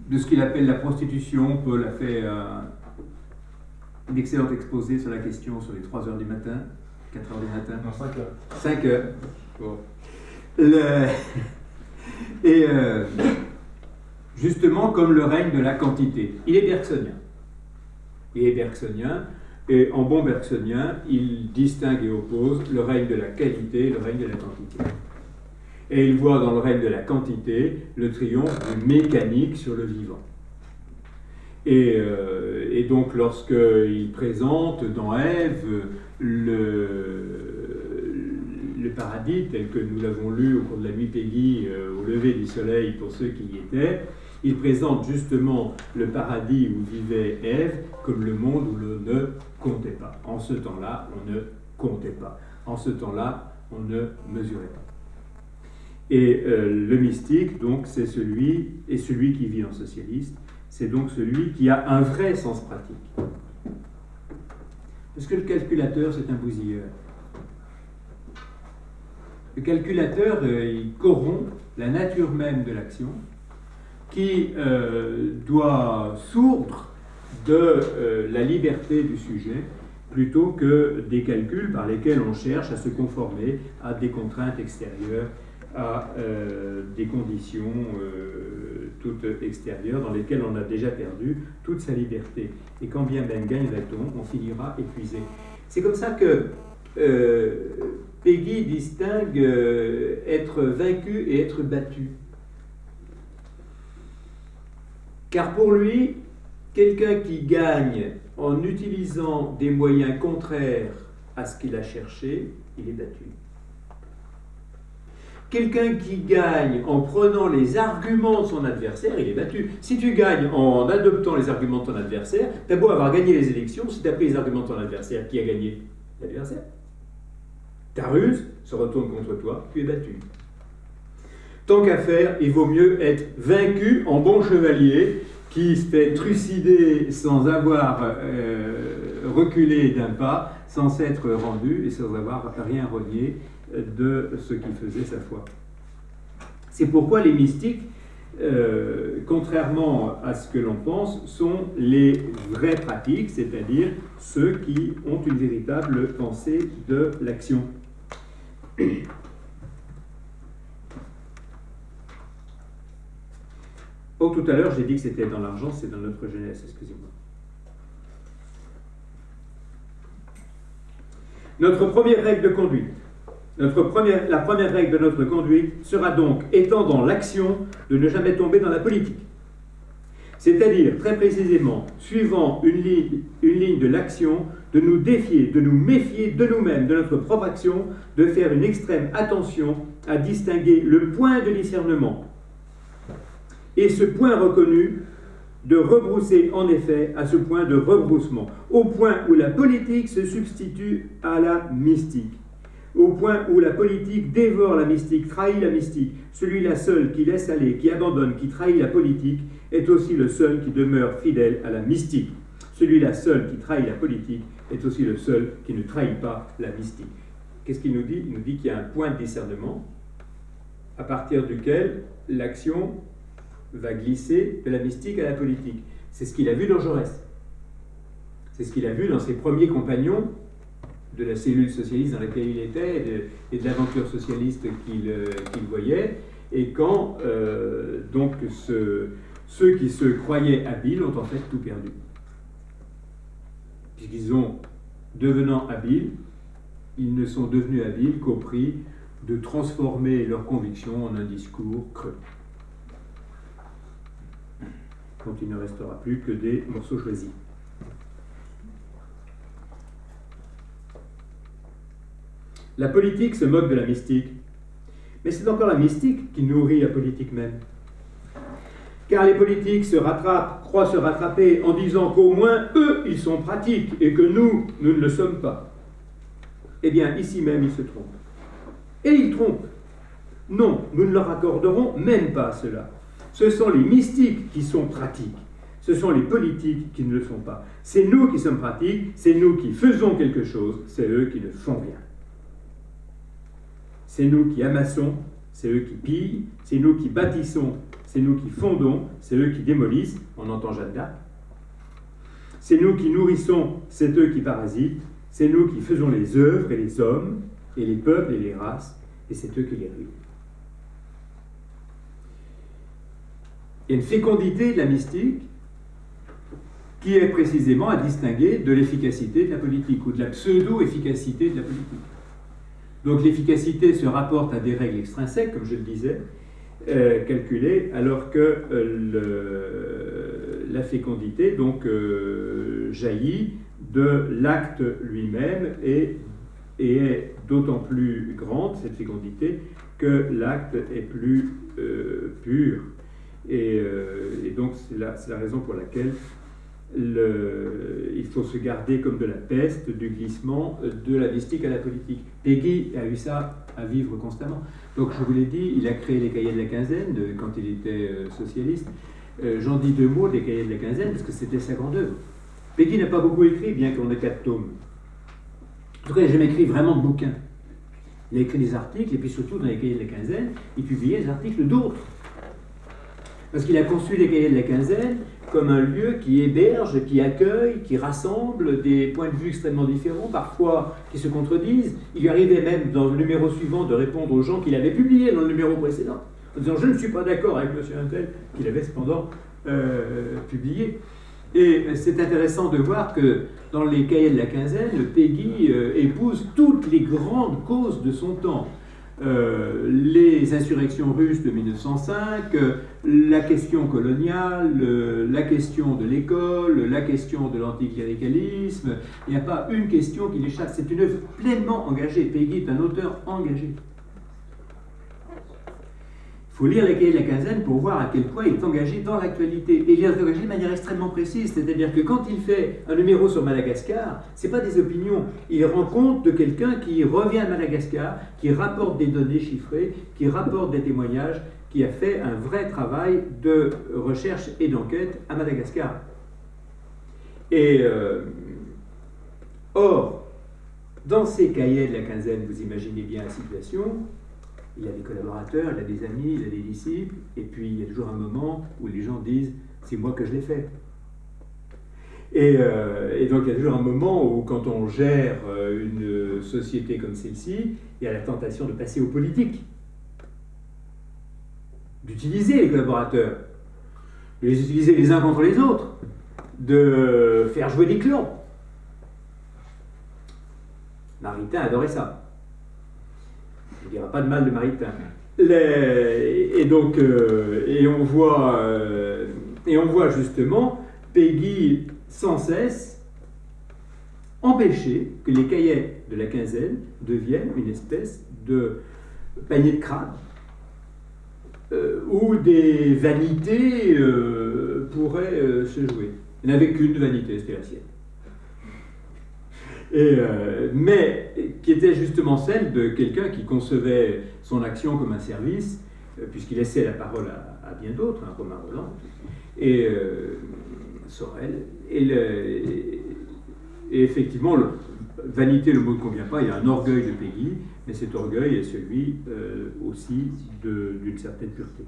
de ce qu'il appelle la prostitution. Paul a fait un excellent exposé sur la question sur les 3 heures du matin, 4 heures du matin. Non, 5 heures. 5 heures. Bon. Justement comme le règne de la quantité. Il est bergsonien. Et en bon bergsonien, il distingue et oppose le règne de la qualité et le règne de la quantité. Et il voit dans le règne de la quantité le triomphe du mécanique sur le vivant. Et donc lorsqu'il présente dans Ève le paradis tel que nous l'avons lu au cours de la nuit Péguy, au lever du soleil pour ceux qui y étaient, il présente justement le paradis où vivait Ève comme le monde où l'on ne comptait pas. En ce temps-là, on ne comptait pas. En ce temps-là, on ne mesurait pas. Et le mystique, donc, c'est celui qui vit en socialiste, c'est donc celui qui a un vrai sens pratique. Parce que le calculateur, c'est un bousilleur. Le calculateur, il corrompt la nature même de l'action, qui doit sourdre de la liberté du sujet, plutôt que des calculs par lesquels on cherche à se conformer à des contraintes extérieures, à des conditions toutes extérieures dans lesquelles on a déjà perdu toute sa liberté. Et quand bien même gagnerait-on, on finira épuisé. C'est comme ça que Péguy distingue être vaincu et être battu. Car pour lui, quelqu'un qui gagne en utilisant des moyens contraires à ce qu'il a cherché, il est battu. Quelqu'un qui gagne en prenant les arguments de son adversaire, il est battu. Si tu gagnes en adoptant les arguments de ton adversaire, t'as beau avoir gagné les élections, si tu as pris les arguments de ton adversaire, qui a gagné? L'adversaire. Ta ruse se retourne contre toi, tu es battu. Tant qu'à faire, il vaut mieux être vaincu en bon chevalier qui se fait trucider sans avoir reculé d'un pas, sans s'être rendu et sans avoir rien renié de ce qui faisait sa foi. C'est pourquoi les mystiques, contrairement à ce que l'on pense, sont les vrais pratiques, c'est-à-dire ceux qui ont une véritable pensée de l'action. Oh, tout à l'heure, j'ai dit que c'était dans l'argent, c'est dans notre jeunesse, excusez-moi. Notre première règle de conduite, la première règle de notre conduite sera donc, étant dans l'action, de ne jamais tomber dans la politique. C'est-à-dire, très précisément, suivant une ligne de l'action, de nous défier, de nous méfier de nous-mêmes, de notre propre action, de faire une extrême attention à distinguer le point de discernement et ce point reconnu, de rebrousser en effet à ce point de rebroussement, au point où la politique se substitue à la mystique, au point où la politique dévore la mystique, trahit la mystique. Celui-là seul qui laisse aller, qui abandonne, qui trahit la politique, est aussi le seul qui demeure fidèle à la mystique. Celui-là seul qui trahit la politique est aussi le seul qui ne trahit pas la mystique. Qu'est-ce qu'il nous dit? Il nous dit qu'il y a un point de discernement à partir duquel l'action va glisser de la mystique à la politique. C'est ce qu'il a vu dans Jaurès. C'est ce qu'il a vu dans ses premiers compagnons de la cellule socialiste dans laquelle il était et de l'aventure socialiste qu'il voyait. Et quand donc ceux qui se croyaient habiles ont en fait tout perdu. Puisqu'ils ont, devenant habiles, ils ne sont devenus habiles qu'au prix de transformer leurs convictions en un discours creux, dont il ne restera plus que des morceaux choisis. La politique se moque de la mystique, mais c'est encore la mystique qui nourrit la politique même. Car les politiques croient se rattraper en disant qu'au moins eux, ils sont pratiques et que nous ne le sommes pas. Eh bien, ici même, ils se trompent. Et ils trompent. Non, nous ne leur accorderons même pas cela. Ce sont les mystiques qui sont pratiques. Ce sont les politiques qui ne le sont pas. C'est nous qui sommes pratiques, c'est nous qui faisons quelque chose, c'est eux qui ne font rien. C'est nous qui amassons, c'est eux qui pillent, c'est nous qui bâtissons, c'est nous qui fondons, c'est eux qui démolissent, on entend Jeanne d'Arc. C'est nous qui nourrissons, c'est eux qui parasitent, c'est nous qui faisons les œuvres et les hommes, et les peuples et les races, et c'est eux qui les ruinent. Il y a une fécondité de la mystique qui est précisément à distinguer de l'efficacité de la politique, ou de la pseudo-efficacité de la politique. Donc l'efficacité se rapporte à des règles extrinsèques, comme je le disais, calculées, alors que la fécondité donc, jaillit de l'acte lui-même et est d'autant plus grande, cette fécondité, que l'acte est plus pur. Et donc c'est la raison pour laquelle il faut se garder comme de la peste du glissement de la mystique à la politique. Péguy a eu ça à vivre constamment. Donc je vous l'ai dit, il a créé les cahiers de la quinzaine quand il était socialiste. J'en dis deux mots des cahiers de la quinzaine parce que c'était sa grande œuvre. Péguy n'a pas beaucoup écrit, bien qu'on ait 4 tomes. En tout cas, il n'a jamais écrit vraiment de bouquins. Il a écrit des articles, et puis surtout dans les cahiers de la quinzaine, il publiait les articles d'autres. Parce qu'il a conçu les cahiers de la quinzaine comme un lieu qui héberge, qui accueille, qui rassemble des points de vue extrêmement différents, parfois qui se contredisent. Il lui arrivait même, dans le numéro suivant, de répondre aux gens qu'il avait publiés dans le numéro précédent, en disant « je ne suis pas d'accord avec M. Untel », qu'il avait cependant publié. Et c'est intéressant de voir que dans les cahiers de la quinzaine, Péguy épouse toutes les grandes causes de son temps. Les insurrections russes de 1905, la question coloniale, la question de l'école, la question de l'anticléricalisme. Il n'y a pas une question qui l'échappe. C'est une œuvre pleinement engagée. Péguy est un auteur engagé. faut lire les cahiers de la quinzaine pour voir à quel point il est engagé dans l'actualité. Et il est engagé de manière extrêmement précise, c'est-à-dire que quand il fait un numéro sur Madagascar, ce n'est pas des opinions, il rend compte de quelqu'un qui revient à Madagascar, qui rapporte des données chiffrées, qui rapporte des témoignages, qui a fait un vrai travail de recherche et d'enquête à Madagascar. Et or, dans ces cahiers de la quinzaine, vous imaginez bien la situation. Il a des collaborateurs, il a des amis, il a des disciples, et puis il y a toujours un moment où les gens disent « c'est moi que je l'ai fait ». Et donc il y a toujours un moment où quand on gère une société comme celle-ci, il y a la tentation de passer aux politiques, d'utiliser les collaborateurs, de les utiliser les uns contre les autres, de faire jouer des clans. Maritain adorait ça. On ne dira pas de mal de Maritain. Et on voit justement Péguy sans cesse empêcher que les cahiers de la quinzaine deviennent une espèce de panier de crâne où des vanités pourraient se jouer. Il n'y avait qu'une vanité, c'était la sienne. Mais qui était justement celle de quelqu'un qui concevait son action comme un service, puisqu'il laissait la parole à bien d'autres, hein, Romain Rolland, et Sorel. Et effectivement, vanité, le mot ne convient pas, il y a un orgueil de Péguy, mais cet orgueil est celui aussi d'une certaine pureté.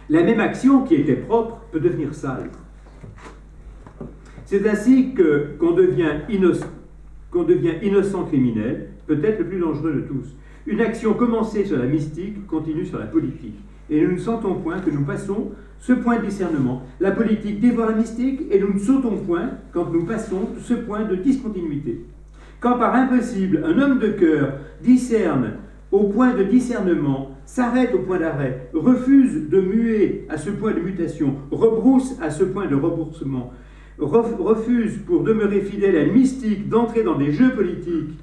La même action qui était propre peut devenir sale. C'est ainsi qu'on devient innocent criminel, peut-être le plus dangereux de tous. Une action commencée sur la mystique continue sur la politique. Et nous ne sentons point que nous passons ce point de discernement. La politique dévore la mystique et nous ne sautons point quand nous passons ce point de discontinuité. Quand par impossible, un homme de cœur discerne au point de discernement, s'arrête au point d'arrêt, refuse de muer à ce point de mutation, rebrousse à ce point de rebroussement, refuse, pour demeurer fidèle à une mystique, d'entrer dans des jeux politiques,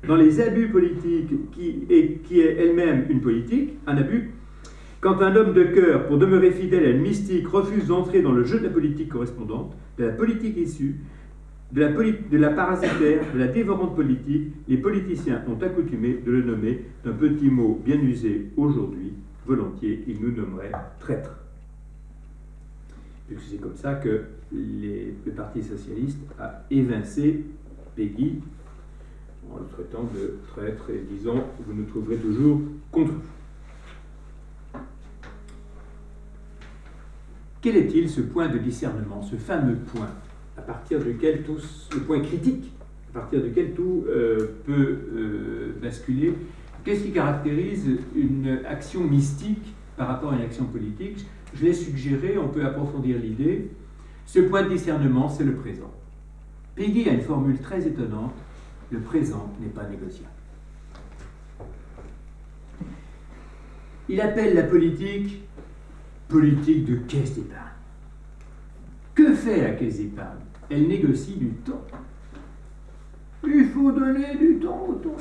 dans les abus politiques, qui est elle-même une politique, un abus. Quand un homme de cœur, pour demeurer fidèle à une mystique, refuse d'entrer dans le jeu de la politique correspondante, de la politique issue, de la parasitaire, de la dévorante politique, les politiciens ont accoutumé de le nommer d'un petit mot bien usé aujourd'hui, volontiers, ils nous nommeraient traîtres. C'est comme ça que le Parti socialiste a évincé Péguy en le traitant de traître et disant « vous nous trouverez toujours contre vous ». Quel est-il ce point de discernement, ce fameux point, à partir duquel tout, le point critique, à partir duquel tout peut basculer? Qu'est-ce qui caractérise une action mystique par rapport à une action politique? Je l'ai suggéré, on peut approfondir l'idée. Ce point de discernement, c'est le présent. Péguy a une formule très étonnante, le présent n'est pas négociable. Il appelle la politique de caisse d'épargne. Que fait la caisse d'épargne? Elle négocie du temps. Il faut donner du temps au temps.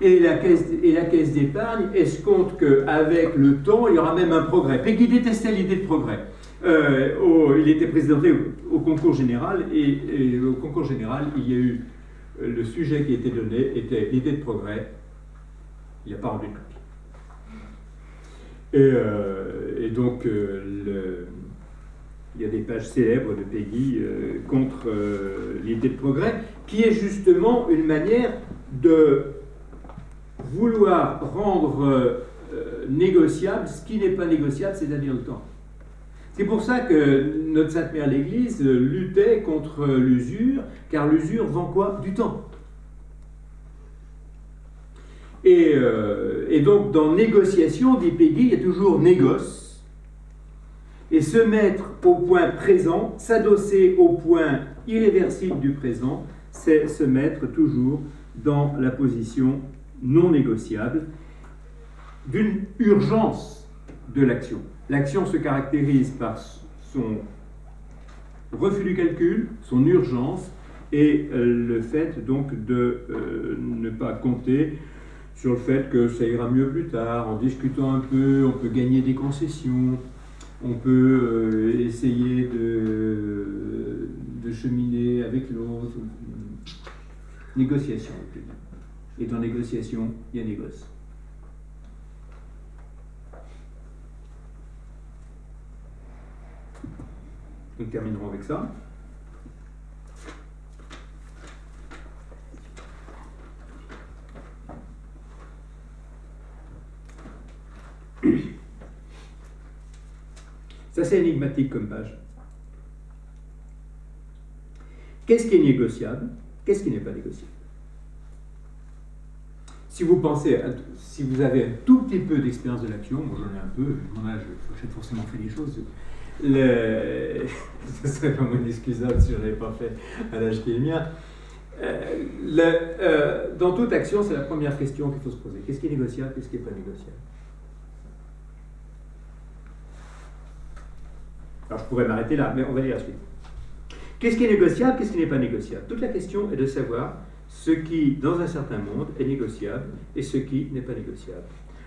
Et la caisse d'épargne escompte qu'avec le temps, il y aura même un progrès. Péguy détestait l'idée de progrès. Il était présenté au concours général, et au concours général, il y a eu le sujet qui était donné, était l'idée de progrès. Il n'a pas rendu de copie. Et donc, il y a des pages célèbres de Péguy contre l'idée de progrès, qui est justement une manière de vouloir rendre négociable ce qui n'est pas négociable, c'est-à-dire le temps. C'est pour ça que notre Sainte Mère l'Église luttait contre l'usure, car l'usure vend quoi? Du temps. Et donc, dans négociation, dit Péguy, il y a toujours négoce. Et se mettre au point présent, s'adosser au point irréversible du présent, c'est se mettre toujours dans la position non négociable d'une urgence de l'action. L'action se caractérise par son refus du calcul, son urgence et le fait donc de ne pas compter sur le fait que ça ira mieux plus tard, en discutant un peu, on peut gagner des concessions, on peut essayer de cheminer avec l'autre. Négociation. Et dans négociation, il y a négoce. Nous terminerons avec ça. C'est assez énigmatique comme page. Qu'est-ce qui est négociable? Qu'est-ce qui n'est pas négociable? Si vous pensez, si vous avez un tout petit peu d'expérience de l'action, moi j'en ai un peu, mon âge, j'ai forcément fait des choses. Ce serait vraiment inexcusable si je n'avais pas fait à l'âge qui est le mien. Dans toute action, c'est la première question qu'il faut se poser. Qu'est-ce qui est négociable? Qu'est-ce qui n'est pas négociable? Alors je pourrais m'arrêter là, mais on va lire la suite. Qu'est-ce qui est négociable? Qu'est-ce qui n'est pas négociable? Toute la question est de savoir ce qui, dans un certain monde, est négociable et ce qui n'est pas négociable.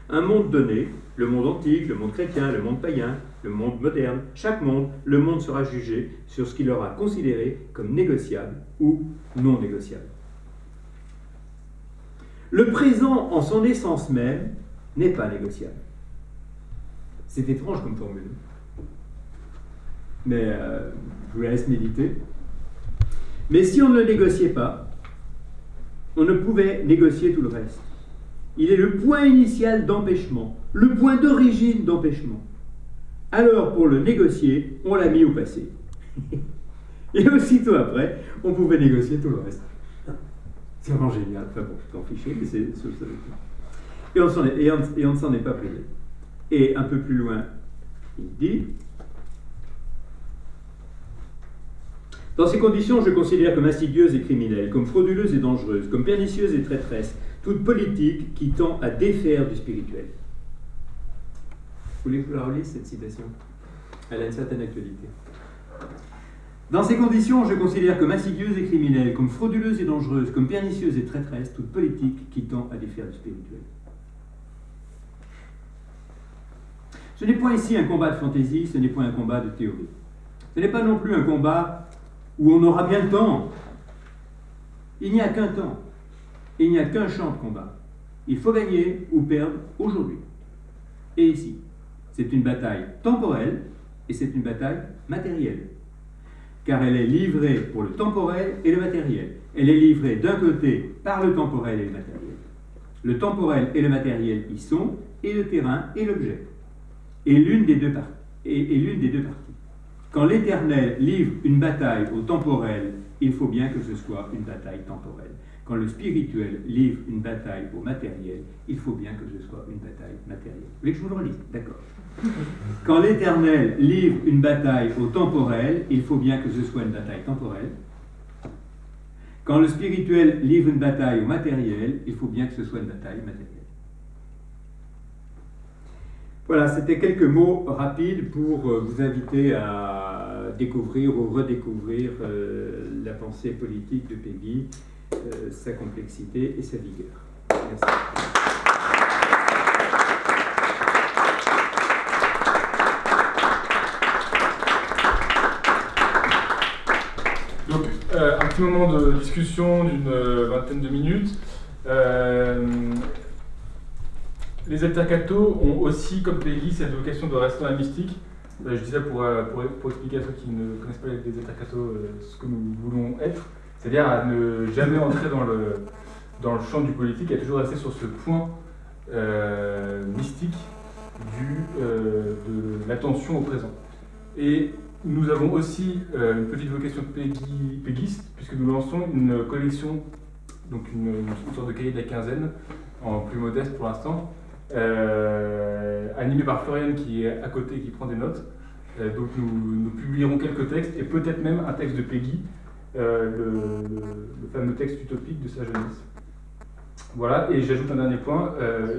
Un monde donné, le monde antique, le monde chrétien, le monde païen, le monde moderne, chaque monde, le monde sera jugé sur ce qu'il aura considéré comme négociable ou non négociable. Le présent, en son essence même, n'est pas négociable. C'est étrange comme formule. Mais je vous laisse méditer. Mais si on ne le négociait pas, on ne pouvait négocier tout le reste. Il est le point initial d'empêchement, le point d'origine d'empêchement. Alors, pour le négocier, on l'a mis au passé. Et aussitôt après, on pouvait négocier tout le reste. C'est vraiment génial. Enfin bon, je t'en fichais, mais c'est ça. Et on ne s'en est pas privé. Et un peu plus loin, il dit... Dans ces conditions, je considère comme insidieuse et criminelle, comme frauduleuse et dangereuse, comme pernicieuse et traîtresse, toute politique qui tend à défaire du spirituel. Vous voulez que je la relise, cette citation? Elle a une certaine actualité. Dans ces conditions, je considère comme insidieuse et criminelle, comme frauduleuse et dangereuse, comme pernicieuse et traîtresse, toute politique qui tend à défaire du spirituel. Ce n'est point ici un combat de fantaisie, ce n'est point un combat de théorie. Ce n'est pas non plus un combat où on aura bien le temps. Il n'y a qu'un temps. Il n'y a qu'un champ de combat. Il faut gagner ou perdre aujourd'hui. Et ici, c'est une bataille temporelle et c'est une bataille matérielle. Car elle est livrée pour le temporel et le matériel. Elle est livrée d'un côté par le temporel et le matériel. Le temporel et le matériel y sont, et le terrain et l'objet. Et l'une des deux parties. Quand l'Éternel livre une bataille au temporel, il faut bien que ce soit une bataille temporelle. Quand le spirituel livre une bataille au matériel, il faut bien que ce soit une bataille matérielle. Vous voulez que je vous le relise? D'accord. Quand l'Éternel livre une bataille au temporel, il faut bien que ce soit une bataille temporelle. Quand le spirituel livre une bataille au matériel, il faut bien que ce soit une bataille matérielle. Voilà, c'était quelques mots rapides pour vous inviter à découvrir ou redécouvrir la pensée politique de Péguy, sa complexité et sa vigueur. Merci. Donc, un petit moment de discussion d'une vingtaine de minutes. Les altercatos ont aussi, comme Péguy, cette vocation de rester dans la mystique. Je dis ça pour expliquer à ceux qui ne connaissent pas les altercatos ce que nous voulons être, c'est-à-dire à ne jamais entrer dans le champ du politique, à toujours rester sur ce point mystique de l'attention au présent. Et nous avons aussi une petite vocation péguiste, puisque nous lançons une collection, donc une sorte de cahier de la quinzaine, en plus modeste pour l'instant, animé par Florian qui est à côté et qui prend des notes. Donc nous publierons quelques textes et peut-être même un texte de Péguy, le fameux texte utopique de sa jeunesse. Voilà, et j'ajoute un dernier point,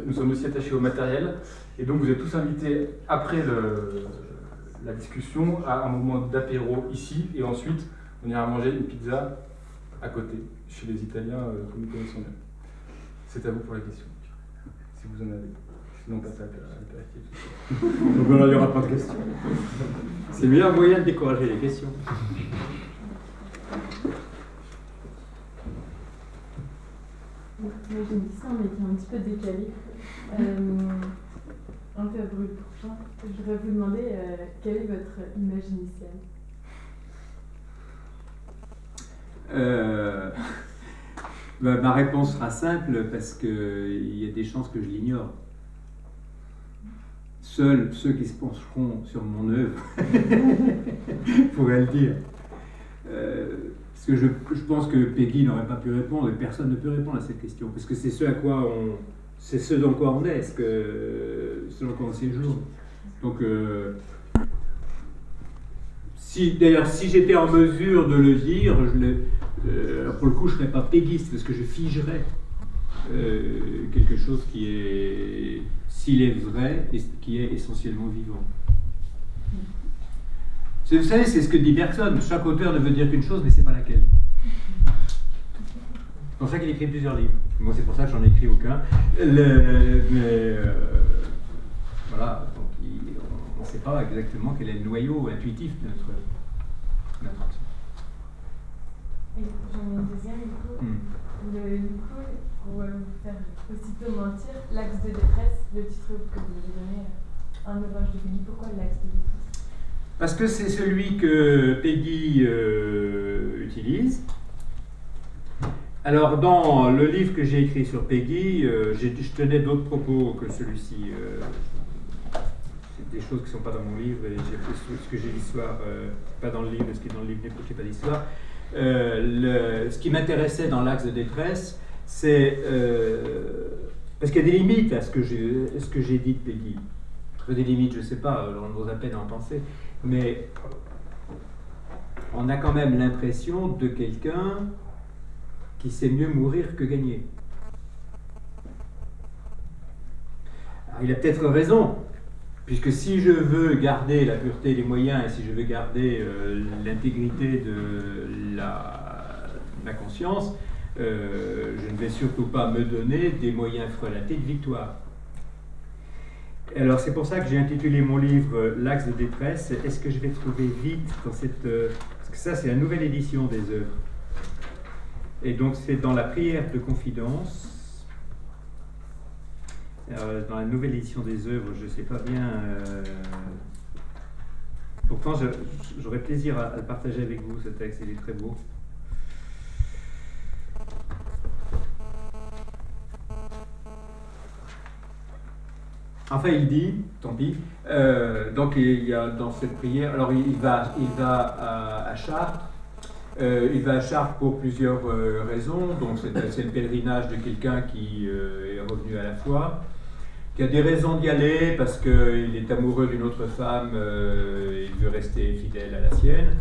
nous sommes aussi attachés au matériel, et donc vous êtes tous invités après la discussion à un moment d'apéro ici, et ensuite on ira manger une pizza à côté, chez les Italiens que nous connaissons bien. C'est à vous pour la question. si vous en avez. Sinon, passer à l'apéritif. Donc voilà, il n'y aura pas de questions. C'est le meilleur moyen de décourager les questions. Moi j'ai une question mais qui est un petit peu décalée, un peu brûle pourtant. Je voudrais vous demander quelle est votre image initiale. Ma réponse sera simple parce qu'il y a des chances que je l'ignore. Seuls ceux qui se pencheront sur mon œuvre pourraient le dire. Parce que je pense que Peggy n'aurait pas pu répondre et personne ne peut répondre à cette question. Parce que c'est ce dans quoi on est, ce dans quoi on séjourne. Donc, si j'étais en mesure de le dire, pour le coup, je ne serais pas péguiste parce que je figerais quelque chose qui est, s'il est vrai, et qui est essentiellement vivant. Vous savez, c'est ce que dit Bergson. Chaque auteur ne veut dire qu'une chose, mais c'est pas laquelle. C'est pour ça qu'il écrit plusieurs livres. Moi, c'est pour ça que j'en ai écrit aucun. Voilà, donc on ne sait pas exactement quel est le noyau intuitif de notre action. Et j'en ai une deuxième, du coup. Pour vous faire aussitôt mentir, l'axe de détresse, le titre que vous avez donné à un ouvrage de Peggy, pourquoi l'axe de détresse? Parce que c'est celui que Peggy utilise. Alors, dans le livre que j'ai écrit sur Peggy, je tenais d'autres propos que celui-ci. C'est des choses qui ne sont pas dans mon livre, et j'ai fait ce que j'ai l'histoire, pas dans le livre, ce qui est dans le livre n'est pas d'histoire. Ce qui m'intéressait dans l'axe de détresse, c'est parce qu'il y a des limites à ce que j'ai dit de Peggy. Des limites, je ne sais pas, on nous a peine à en penser, mais on a quand même l'impression de quelqu'un qui sait mieux mourir que gagner. Alors, il a peut-être raison, puisque si je veux garder la pureté des moyens et si je veux garder l'intégrité de ma conscience, je ne vais surtout pas me donner des moyens frelatés de victoire. Alors c'est pour ça que j'ai intitulé mon livre « L'axe de détresse ». Est-ce que je vais trouver vite dans cette... parce que ça c'est la nouvelle édition des œuvres. Et donc c'est dans la prière de confidence. Dans la nouvelle édition des œuvres, je ne sais pas bien... Pourtant j'aurais plaisir à le partager avec vous, ce texte, il est très beau. Enfin, il dit, tant pis, donc il y a dans cette prière, alors il va à Chartres, il va à Chartres pour plusieurs raisons, donc c'est le pèlerinage de quelqu'un qui est revenu à la foi, qui a des raisons d'y aller parce qu'il est amoureux d'une autre femme, il veut rester fidèle à la sienne,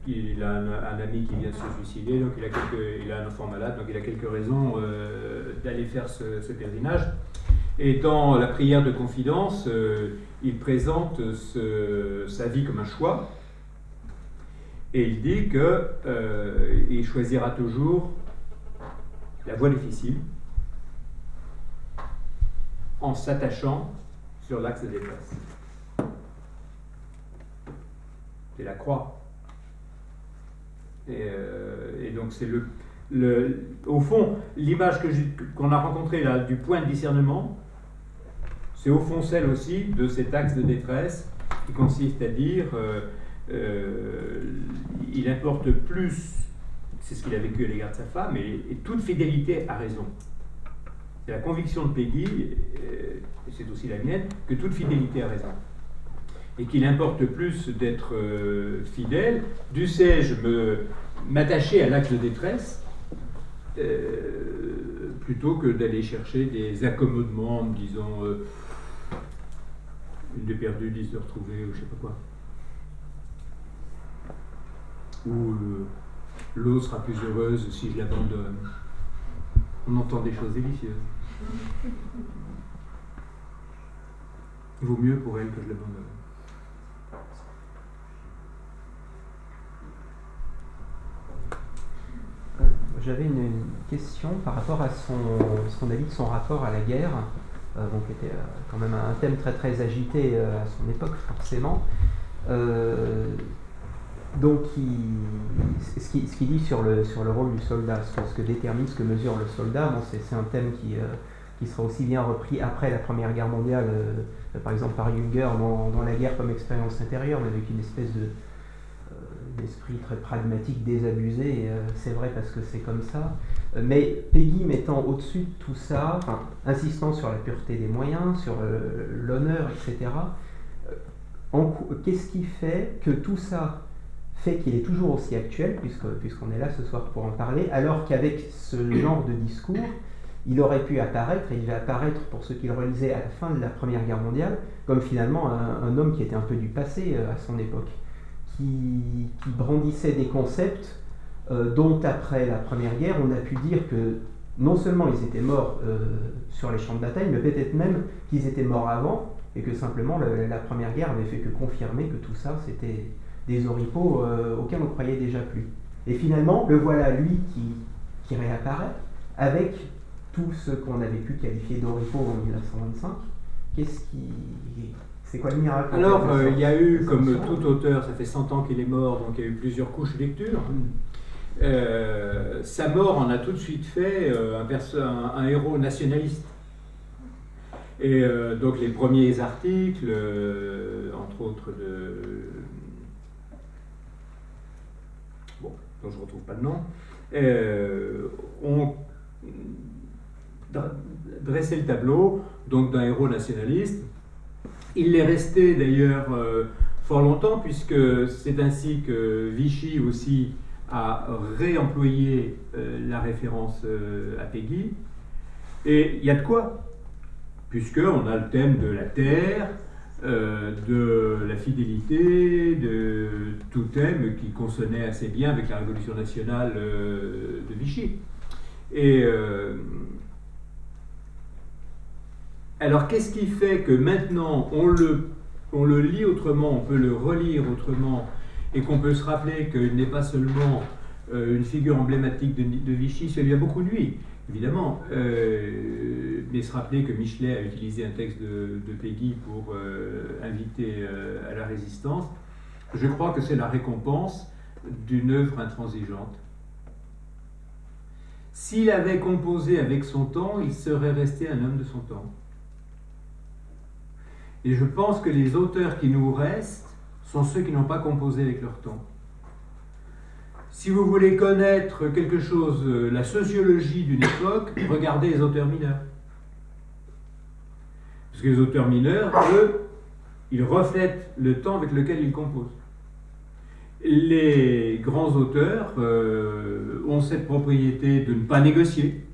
il a un ami qui vient de se suicider, donc il a un enfant malade, donc il a quelques raisons d'aller faire ce pèlerinage. Et dans la prière de confidence, il présente sa vie comme un choix, et il dit qu'il choisira toujours la voie difficile en s'attachant sur l'axe de détresse. C'est la croix. Et donc c'est au fond, l'image qu'on a rencontrée là du point de discernement, c'est au fond celle aussi de cet axe de détresse qui consiste à dire il importe plus, c'est ce qu'il a vécu à l'égard de sa femme, et toute fidélité a raison. C'est la conviction de Peggy, et c'est aussi la mienne, que toute fidélité a raison. Et qu'il importe plus d'être fidèle, dussé-je m'attacher à l'axe de détresse, plutôt que d'aller chercher des accommodements en me disant une de perdue, 10 de retrouvée, ou je sais pas quoi. Ou l'eau sera plus heureuse si je l'abandonne. On entend des choses délicieuses. Il vaut mieux pour elle que je l'abandonne. j'avais une question par rapport à ce qu'on a dit de son rapport à la guerre, qui était quand même un thème très très agité à son époque forcément. Donc ce qu'il dit sur le rôle du soldat, ce que détermine, ce que mesure le soldat, bon, c'est un thème qui sera aussi bien repris après la Première Guerre mondiale, par exemple par Jünger dans La guerre comme expérience intérieure, mais avec une espèce d'esprit très pragmatique, désabusé, c'est vrai parce que c'est comme ça. Mais Péguy mettant au-dessus de tout ça, insistant sur la pureté des moyens, sur l'honneur, etc., qu'est-ce qui fait que tout ça fait qu'il est toujours aussi actuel, puisqu'on est là ce soir pour en parler, alors qu'avec ce genre de discours, il aurait pu apparaître, et il va apparaître pour ceux qui le relisaient à la fin de la Première Guerre mondiale, comme finalement un homme qui était un peu du passé à son époque, qui brandissait des concepts dont après la Première Guerre, on a pu dire que non seulement ils étaient morts sur les champs de bataille, mais peut-être même qu'ils étaient morts avant, et que simplement la Première Guerre avait fait que confirmer que tout ça, c'était des oripeaux auxquels on ne croyait déjà plus. Et finalement, le voilà, lui, qui réapparaît, avec tout ce qu'on avait pu qualifier d'oripeaux en 1925. C'est quoi le miracle? Alors, il y a eu, comme tout auteur, ça fait 100 ans qu'il est mort, donc il y a eu plusieurs couches de lecture. Sa mort en a tout de suite fait un héros nationaliste. Et donc les premiers articles, entre autres dont je ne retrouve pas le nom, ont dressé le tableau donc d'un héros nationaliste. Il l'est resté d'ailleurs fort longtemps, puisque c'est ainsi que Vichy aussi a réemployé la référence à Péguy. Et il y a de quoi, puisqu'on a le thème de la terre, de la fidélité, de tout thème qui consonnait assez bien avec la Révolution nationale de Vichy. Et alors qu'est-ce qui fait que maintenant on le lit autrement, on peut le relire autrement, et qu'on peut se rappeler qu'il n'est pas seulement une figure emblématique de Vichy, ça lui a beaucoup nui, évidemment, mais se rappeler que Michelet a utilisé un texte de Péguy pour inviter à la résistance, je crois que c'est la récompense d'une œuvre intransigeante. S'il avait composé avec son temps, il serait resté un homme de son temps. Et je pense que les auteurs qui nous restent sont ceux qui n'ont pas composé avec leur temps. Si vous voulez connaître quelque chose, la sociologie d'une époque, regardez les auteurs mineurs. Parce que les auteurs mineurs, eux, ils reflètent le temps avec lequel ils composent. Les grands auteurs ont cette propriété de ne pas négocier,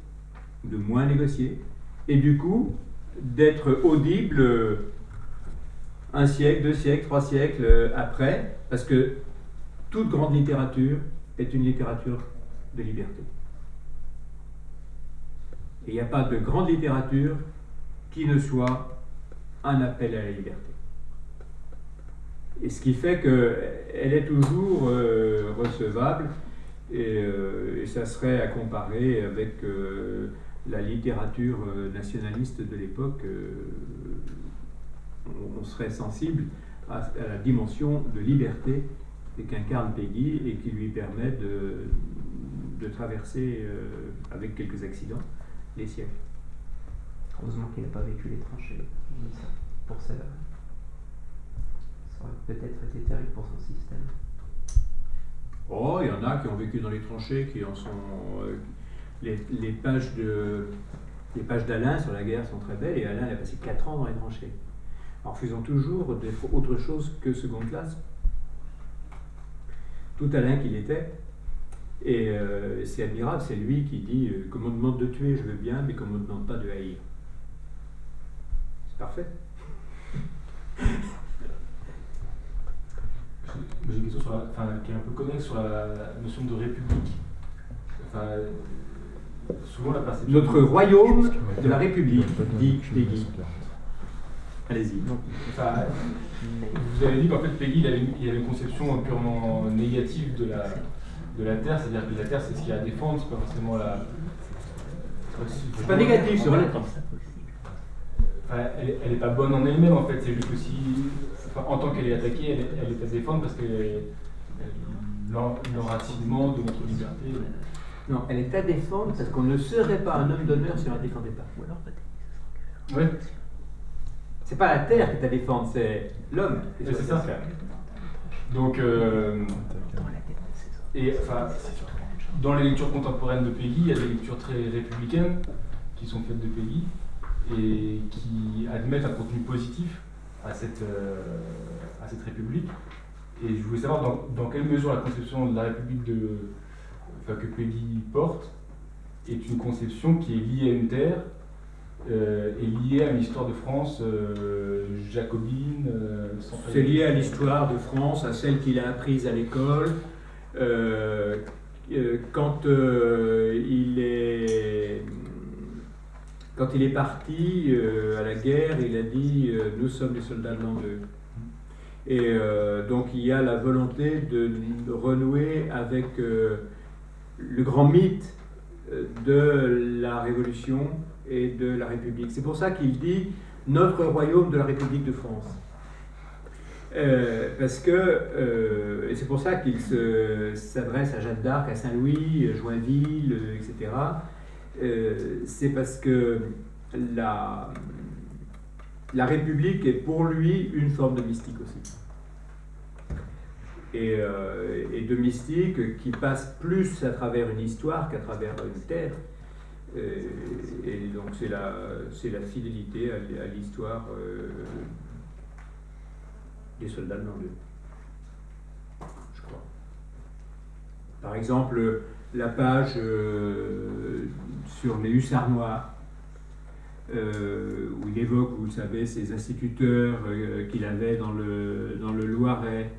de moins négocier, et du coup, d'être audibles 1 siècle, 2 siècles, 3 siècles après, parce que toute grande littérature est une littérature de liberté. Et il n'y a pas de grande littérature qui ne soit un appel à la liberté. Et ce qui fait qu'elle est toujours recevable, et ça serait à comparer avec la littérature nationaliste de l'époque. On serait sensible à la dimension de liberté qu'incarne Péguy et qui lui permet de traverser, avec quelques accidents, les siècles. Heureusement qu'il n'a pas vécu les tranchées. Pour ça aurait peut-être été terrible pour son système. Oh, il y en a qui ont vécu dans les tranchées, qui en sont... les pages d'Alain sur la guerre sont très belles, et Alain a passé 4 ans dans les tranchées. En faisant toujours autre chose que seconde classe. Tout Alain qu'il était. Et c'est admirable, c'est lui qui dit qu'on me demande de tuer, je veux bien, mais qu'on ne me demande pas de haïr. C'est parfait. J'ai une question qui est un peu connexe sur la notion de république. Souvent la perception. Notre royaume de la République, dit Péguy. Allez-y. Vous avez dit qu'en fait Péguy il avait une conception purement négative de la terre, c'est-à-dire que la terre c'est ce qu'il y a à défendre, c'est pas forcément la... C'est pas négatif, c'est relatif. Enfin, elle n'est pas bonne en elle-même en fait, c'est juste aussi, enfin, en tant qu'elle est attaquée, elle est à défendre parce que l'enracinement de notre liberté. Non, elle est à défendre parce qu'on ne serait pas un homme d'honneur si on ne la défendait pas. Ouais. C'est pas la terre qui est à défendre, c'est l'homme. C'est ça. Donc, et enfin, dans les lectures contemporaines de Péguy, il y a des lectures très républicaines qui sont faites de Péguy et qui admettent un contenu positif à cette République. Et je voulais savoir dans quelle mesure la conception de la République que Péguy porte est une conception qui est liée à une terre et liée à l'histoire de France jacobine. C'est lié à l'histoire de France, à celle qu'il a apprise à l'école. Quand il est parti à la guerre, il a dit nous sommes des soldats de l'an 2. Et donc il y a la volonté de renouer avec le grand mythe de la Révolution et de la République. C'est pour ça qu'il dit notre royaume de la République de France. Parce que, et c'est pour ça qu'il s'adresse à Jeanne d'Arc, à Saint-Louis, Joinville, etc. C'est parce que la République est pour lui une forme de mystique aussi. Et de mystique qui passe plus à travers une histoire qu'à travers une terre. Et donc c'est la fidélité à l'histoire des soldats de l'an 2, je crois. Par exemple, la page sur les hussards noirs, où il évoque, vous le savez, ces instituteurs qu'il avait dans le Loiret,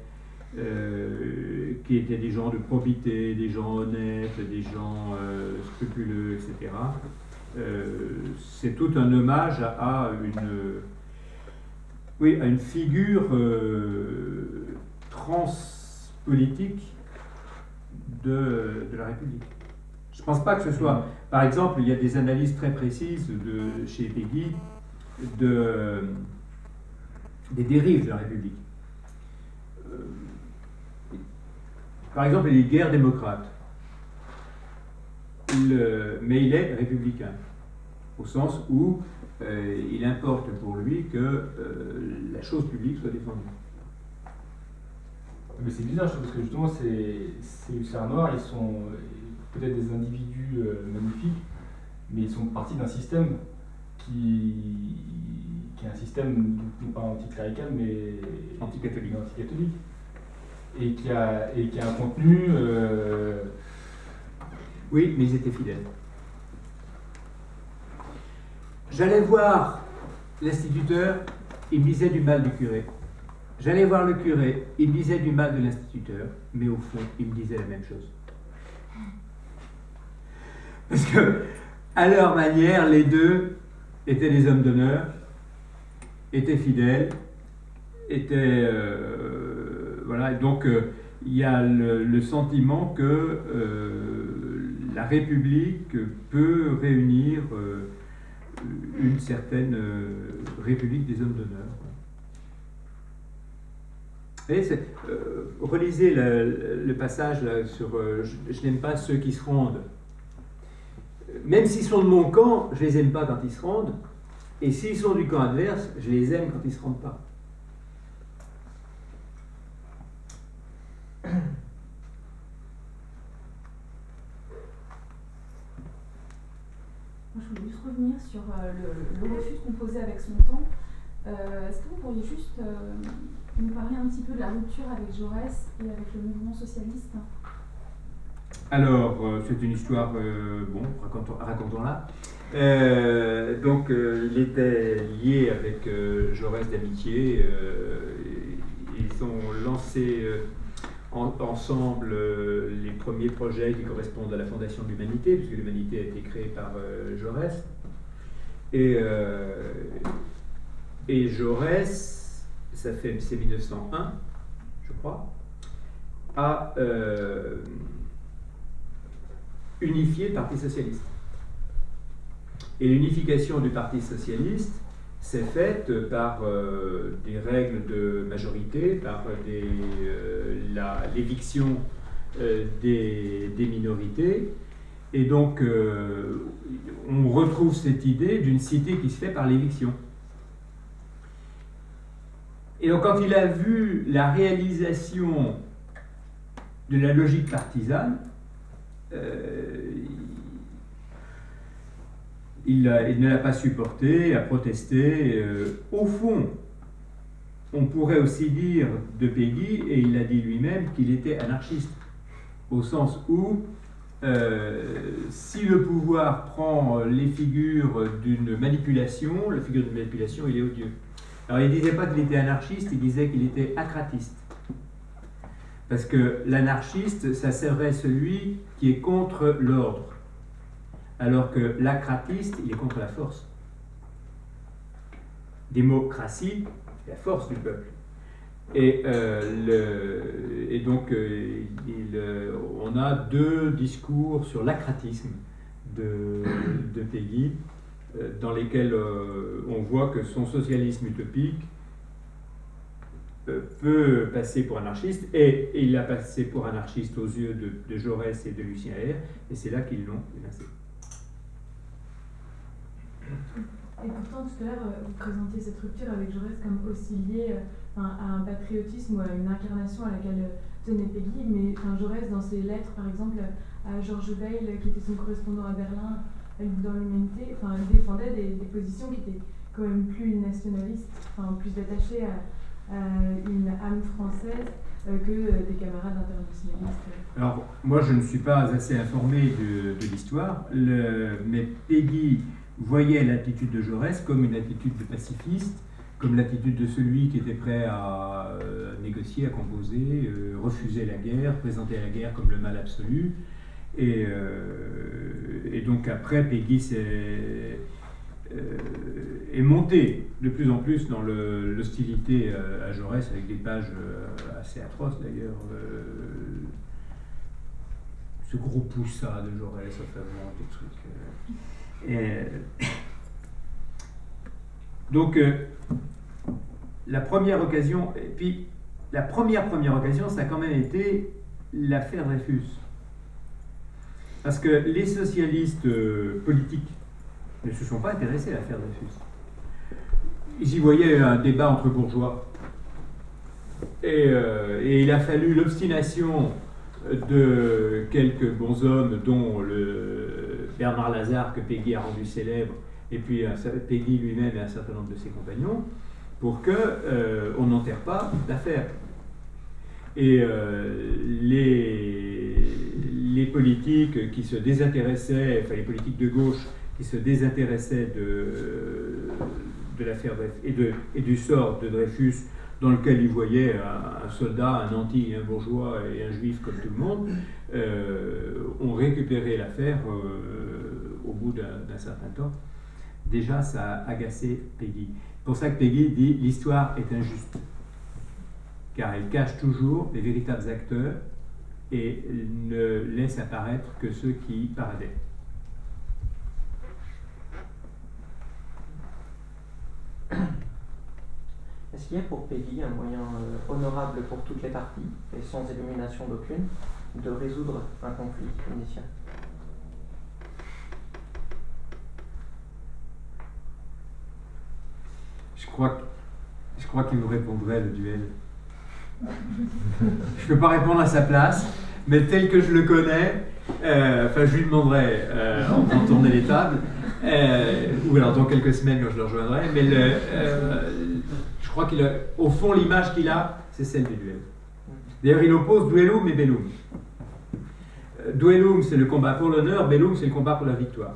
qui étaient des gens de probité, des gens honnêtes, des gens scrupuleux, etc. C'est tout un hommage à une figure transpolitique de la République. Je ne pense pas que ce soit... Par exemple, il y a des analyses très précises chez Péguy des dérives de la République. Par exemple, les guerres démocrates. Mais il est républicain, au sens où il importe pour lui que la chose publique soit défendue. Mais c'est bizarre, parce que justement, ces hussards noirs, ils sont peut-être des individus magnifiques, mais ils sont partis d'un système qui est un système, non pas anticlérical, mais anticatholique. Et qui a un contenu... Oui, mais ils étaient fidèles. J'allais voir l'instituteur, il me disait du mal du curé. J'allais voir le curé, il me disait du mal de l'instituteur, mais au fond, il me disait la même chose. Parce que, à leur manière, les deux étaient des hommes d'honneur, étaient fidèles, étaient... voilà, donc il y a le sentiment que la République peut réunir une certaine République des hommes d'honneur. Relisez le passage là, sur je n'aime pas ceux qui se rendent. Même s'ils sont de mon camp, je les aime pas quand ils se rendent. Et s'ils sont du camp adverse, je les aime quand ils se rendent pas. Moi, je voulais juste revenir sur le refus de composer avec son temps. Est-ce que vous pourriez juste nous parler un petit peu de la rupture avec Jaurès et avec le mouvement socialiste? Alors, c'est une histoire, bon, racontons-la. Donc, il était lié avec Jaurès d'amitié. Ils ont lancé ensemble les premiers projets qui correspondent à la Fondation de l'Humanité, puisque l'Humanité a été créée par Jaurès. Et Jaurès, c'est 1901, je crois, a unifier le Parti socialiste. Et l'unification du Parti socialiste s'est faite par des règles de majorité, par l'éviction des minorités. Et donc, on retrouve cette idée d'une cité qui se fait par l'éviction. Et donc, quand il a vu la réalisation de la logique partisane, il ne l'a pas supporté, a protesté. Au fond, on pourrait aussi dire de Péguy, et il l'a dit lui-même, qu'il était anarchiste, au sens où si le pouvoir prend les figures d'une manipulation, la figure d'une manipulation, il est odieux. Alors il ne disait pas qu'il était anarchiste, il disait qu'il était acratiste. Parce que l'anarchiste, ça serait celui qui est contre l'ordre. Alors que l'acratiste, il est contre la force. Démocratie, c'est la force du peuple. Et donc, on a deux discours sur l'acratisme de Péguy, dans lesquels on voit que son socialisme utopique peut passer pour anarchiste, et il a passé pour anarchiste aux yeux de Jaurès et de Lucien Hère, et c'est là qu'ils l'ont évincé. Et pourtant, tout à l'heure, vous présentiez cette rupture avec Jaurès comme aussi liée à un patriotisme ou à une incarnation à laquelle tenait Péguy, mais Jaurès, dans ses lettres, par exemple, à Georges Bayle, qui était son correspondant à Berlin, dans l'Humanité, défendait des positions qui étaient quand même plus nationalistes, plus attachées à une âme française que des camarades internationalistes. Alors, moi, je ne suis pas assez informé de l'histoire, mais Péguy voyait l'attitude de Jaurès comme une attitude de pacifiste, comme l'attitude de celui qui était prêt à négocier, à composer, refuser la guerre, présenter la guerre comme le mal absolu. Et donc après, Péguy est monté de plus en plus dans l'hostilité à Jaurès, avec des pages assez atroces d'ailleurs. Ce gros poussat de Jaurès, enfin vraiment des trucs. Donc la première occasion, et puis la première occasion, ça a quand même été l'affaire Dreyfus. Parce que les socialistes politiques ne se sont pas intéressés à l'affaire Dreyfus. Ils y voyaient un débat entre bourgeois. Et il a fallu l'obstination de quelques bons hommes, dont Bernard Lazare, que Péguy a rendu célèbre, et puis Péguy lui-même et un certain nombre de ses compagnons, pour qu'on n'enterre pas l'affaire. Et les politiques qui se désintéressaient, enfin les politiques de gauche qui se désintéressaient de l'affaire Dreyfus et du sort de Dreyfus, dans lequel ils voyaient un soldat, un anti, un bourgeois et un juif comme tout le monde, ont récupéré l'affaire au bout d'un certain temps. Déjà, ça a agacé Péguy. C'est pour ça que Péguy dit « l'histoire est injuste », car elle cache toujours les véritables acteurs et ne laisse apparaître que ceux qui paradaient. Est-ce qu'il y a pour Péguy un moyen honorable pour toutes les parties, et sans illumination d'aucune, de résoudre un conflit initial? Je crois qu'il nous répondrait le duel. Je ne peux pas répondre à sa place, mais tel que je le connais, je lui demanderai en tourner les tables, ou alors dans quelques semaines quand je le rejoindrai, mais je crois qu'au fond, l'image qu'il a, c'est celle du duel. D'ailleurs, il oppose duellum et bellum. Duellum, c'est le combat pour l'honneur, bellum, c'est le combat pour la victoire.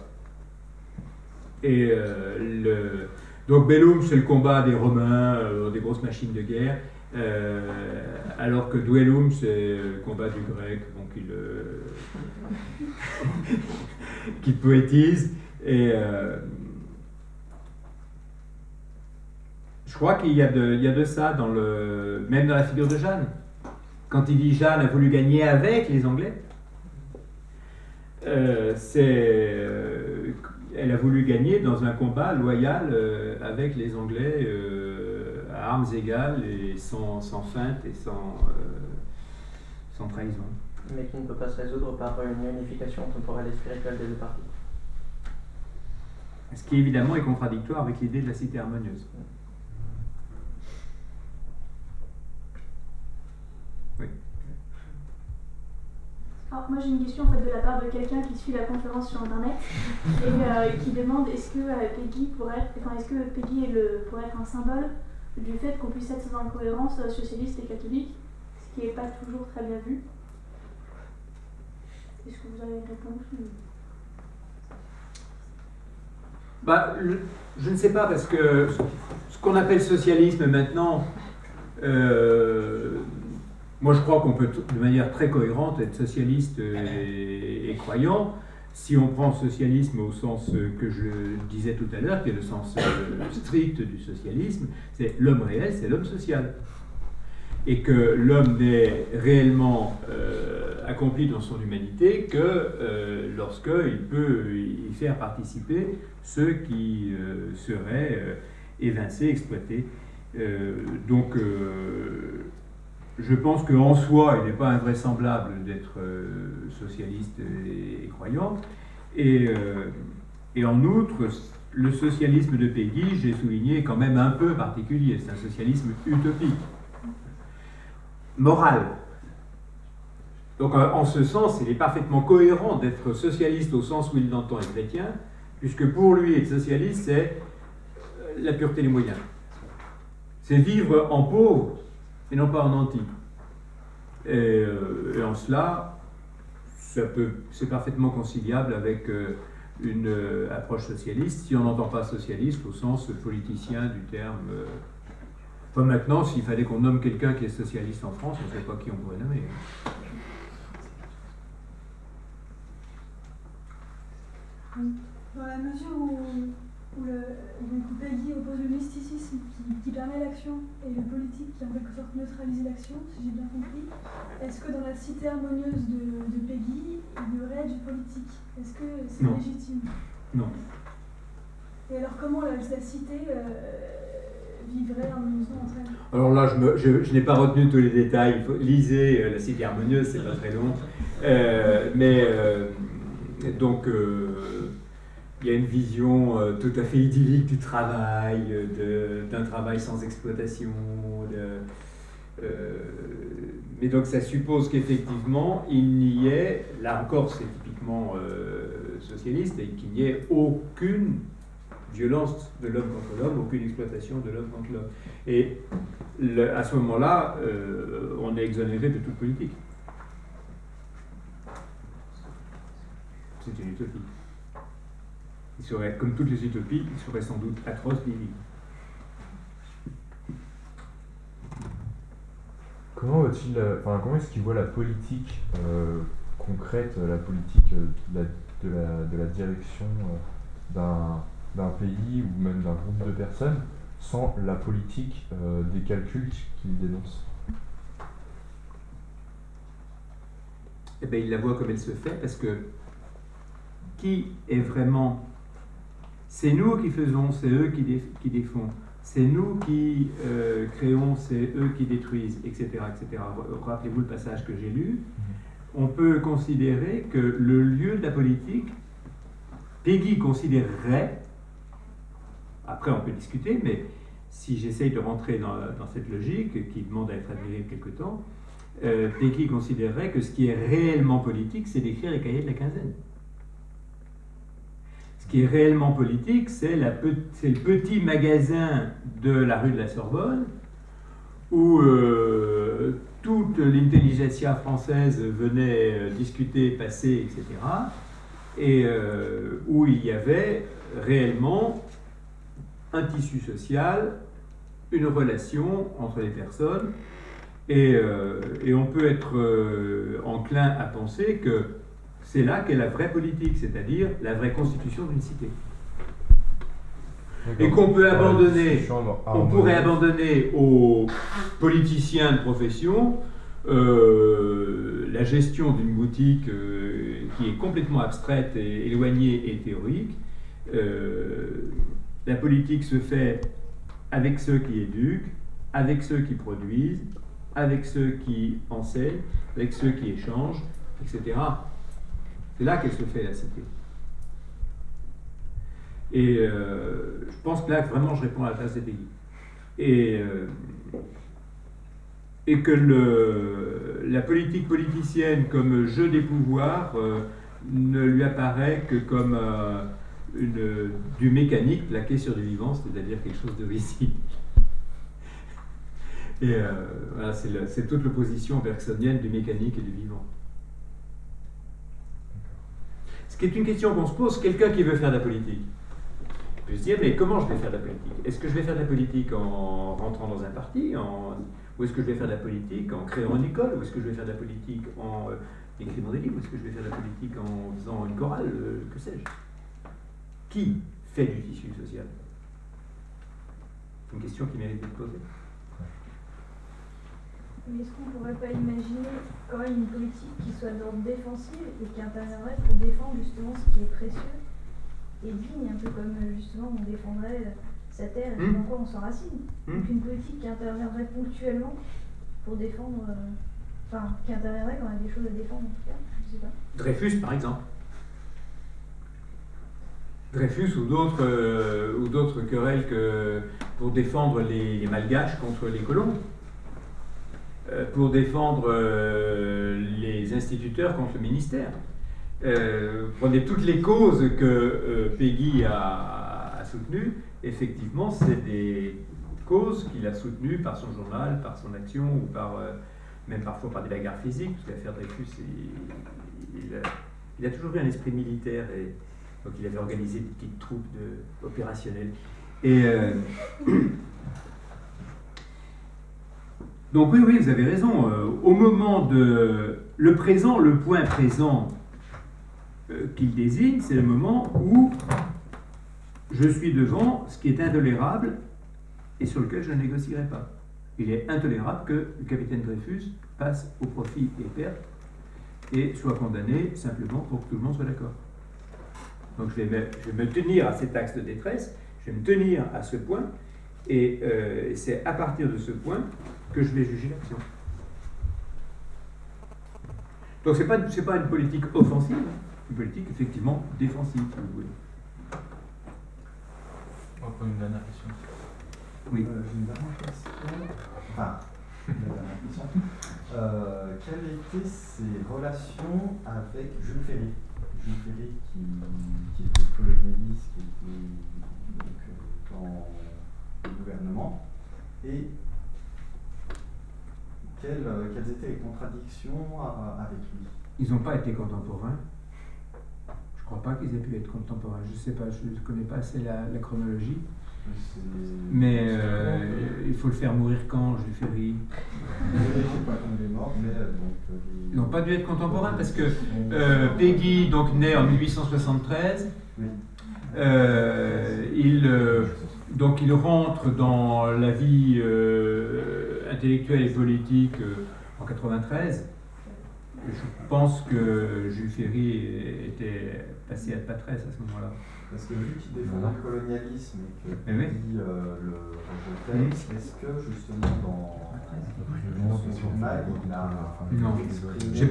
Et donc bellum, c'est le combat des Romains, des grosses machines de guerre, alors que duellum, c'est le combat du grec, donc qu'il poétise. Et je crois qu'il y a de ça même dans la figure de Jeanne. Quand il dit Jeanne a voulu gagner avec les Anglais, elle a voulu gagner dans un combat loyal avec les Anglais à armes égales et sans feinte et sans trahison. Mais qui ne peut pas se résoudre par une unification temporelle et spirituelle des deux parties. Ce qui évidemment est contradictoire avec l'idée de la cité harmonieuse. Oui. Alors, moi j'ai une question en fait de la part de quelqu'un qui suit la conférence sur internet et qui demande est-ce que Peggy pourrait être un symbole du fait qu'on puisse être dans une cohérence socialiste et catholique, ce qui n'est pas toujours très bien vu. Est-ce que vous avez une réponse Bah, je ne sais pas, parce que ce qu'on appelle socialisme maintenant, moi je crois qu'on peut de manière très cohérente être socialiste et croyant. Si on prend socialisme au sens que je disais tout à l'heure, qui est le sens strict du socialisme, c'est l'homme réel, c'est l'homme social. Et que l'homme n'est réellement accompli dans son humanité que lorsqu'il peut y faire participer ceux qui seraient évincés, exploités. Donc je pense qu'en soi, il n'est pas invraisemblable d'être socialiste et croyant. Et en outre, le socialisme de Peggy, j'ai souligné, est quand même un peu particulier. C'est un socialisme utopique, moral. Donc en ce sens, il est parfaitement cohérent d'être socialiste au sens où il l'entend et chrétien, puisque pour lui, être socialiste, c'est la pureté des moyens. C'est vivre en pauvre et non pas en anti. Et en cela, c'est parfaitement conciliable avec une approche socialiste, si on n'entend pas socialiste au sens politicien du terme. Enfin, maintenant, s'il fallait qu'on nomme quelqu'un qui est socialiste en France, on ne sait pas qui on pourrait nommer. Dans la mesure où Peggy oppose le mysticisme qui permet l'action et le politique qui en quelque sorte neutralise l'action, si j'ai bien compris, est-ce que dans la cité harmonieuse de Peggy, il y aurait du politique? Est-ce que c'est légitime? Non. Et alors comment la cité vivrait harmonieusement entre elles? Alors là, je n'ai pas retenu tous les détails. Lisez la cité harmonieuse, c'est pas très long. Donc, il y a une vision tout à fait idyllique du travail, d'un travail sans exploitation. Mais donc ça suppose qu'effectivement, il n'y ait, là encore c'est typiquement socialiste, et qu'il n'y ait aucune violence de l'homme contre l'homme, aucune exploitation de l'homme contre l'homme. Et à ce moment-là, on est exonéré de toute politique. C'est une utopie. Il serait, comme toutes les utopies, il serait sans doute atroce d'y vivre. Comment est-ce qu'il voit la politique concrète, la politique de la direction d'un pays ou même d'un groupe de personnes sans la politique des calculs qu'il dénonce? Eh bien, il la voit comme elle se fait, parce que qui est vraiment... C'est nous qui faisons, c'est eux qui défont. C'est nous qui créons, c'est eux qui détruisent, etc. etc. Rappelez-vous le passage que j'ai lu. On peut considérer que le lieu de la politique, Peggy considérerait, après on peut discuter, mais si j'essaye de rentrer dans cette logique qui demande à être admirée quelque temps, Peggy considérerait que ce qui est réellement politique, c'est d'écrire les cahiers de la quinzaine. Ce qui est réellement politique, c'est le petit magasin de la rue de la Sorbonne où toute l'intelligentsia française venait discuter, passer, etc. Et où il y avait réellement un tissu social, une relation entre les personnes. Et on peut être enclin à penser que c'est là qu'est la vraie politique, c'est-à-dire la vraie constitution d'une cité. Et qu'on peut abandonner, on pourrait abandonner aux politiciens de profession la gestion d'une boutique qui est complètement abstraite et éloignée et théorique. La politique se fait avec ceux qui éduquent, avec ceux qui produisent, avec ceux qui enseignent, avec ceux qui échangent, etc. C'est là qu'elle se fait, la cité. Et je pense que là, vraiment, je réponds à la place des pays. Et que la politique politicienne comme jeu des pouvoirs ne lui apparaît que comme du mécanique plaqué sur du vivant, c'est-à-dire quelque chose de visible. Et voilà, c'est toute l'opposition bergsonienne du mécanique et du vivant. Ce qui est une question qu'on se pose, quelqu'un qui veut faire de la politique peut se dire, mais comment je vais faire de la politique? Est-ce que je vais faire de la politique en rentrant dans un parti, ou est-ce que je vais faire de la politique en créant une école, ou est-ce que je vais faire de la politique en écrivant des livres, ou est-ce que je vais faire de la politique en faisant une chorale, que sais-je? Qui fait du tissu social? C'est une question qui mérite d'être posée. Mais est-ce qu'on ne pourrait pas imaginer quand même une politique qui soit d'ordre défensif et qui interviendrait pour défendre justement ce qui est précieux et digne, un peu comme justement on défendrait sa terre et dans quoi on s'enracine. Donc une politique qui interviendrait ponctuellement pour défendre, qui interviendrait quand il y a des choses à défendre en tout cas, je sais pas. Dreyfus par exemple. Dreyfus ou d'autres querelles pour défendre les malgaches contre les colons. Pour défendre les instituteurs contre le ministère. Prenez toutes les causes que Péguy a soutenues, effectivement, c'est des causes qu'il a soutenues par son journal, par son action, ou même parfois par des bagarres physiques, parce que l'affaire Dreyfus, il a toujours eu un esprit militaire, et donc il avait organisé des petites troupes opérationnelles. Donc oui, vous avez raison. Au moment le présent, le point présent qu'il désigne, c'est le moment où je suis devant ce qui est intolérable et sur lequel je ne négocierai pas. Il est intolérable que le capitaine Dreyfus passe au profit et perte et soit condamné simplement pour que tout le monde soit d'accord. Donc je vais me tenir à cet axe de détresse, je vais me tenir à ce point, et c'est à partir de ce point que je vais juger l'action. Donc c'est pas une politique offensive, une politique effectivement défensive, si vous voulez. On va prendre une dernière question. Oui. J'ai une dernière question. Quelles étaient ses relations avec Jules Ferry? Jules Ferry qui était colonialiste, qui était donc, dans le gouvernement, et quelles étaient les contradictions avec lui? Ils n'ont pas été contemporains. Je ne crois pas qu'ils aient pu être contemporains. Je ne sais pas, je ne connais pas assez la chronologie. Mais il faut le faire mourir quand, Jules Ferry? Je ne sais pas quand il est mort, mais ils n'ont pas dû être contemporains parce que Péguy donc naît en 1873. Oui. Il rentre dans la vie intellectuelle et politique en 93. Je pense que Jules Ferry était passé à Patresse à ce moment-là. Parce que vu qu'il défendait le colonialisme et que dit le rejetait, est-ce que justement dans son journal il a exprimé des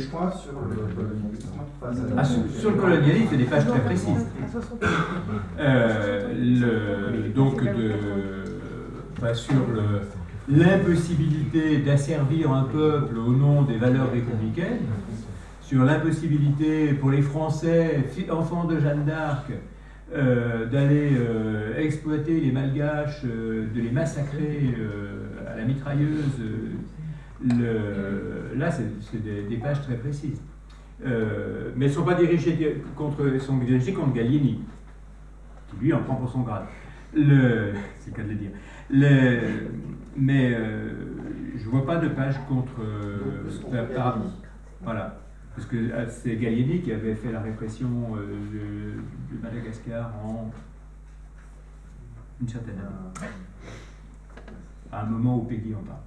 points sur le colonialisme? Sur le colonialisme, il y a des pages très précises. Sur l'impossibilité d'asservir un peuple au nom des valeurs républicaines, sur l'impossibilité pour les Français, enfants de Jeanne d'Arc, d'aller exploiter les Malgaches, de les massacrer à la mitrailleuse. Là, c'est des pages très précises. Mais elles ne sont pas dirigées contre Gallieni, qui lui en prend pour son grade. C'est le cas de le dire. Mais je ne vois pas de page contre voilà. Parce que c'est Gallieni qui avait fait la répression de Madagascar en une certaine année. À un moment où Péguy en parle.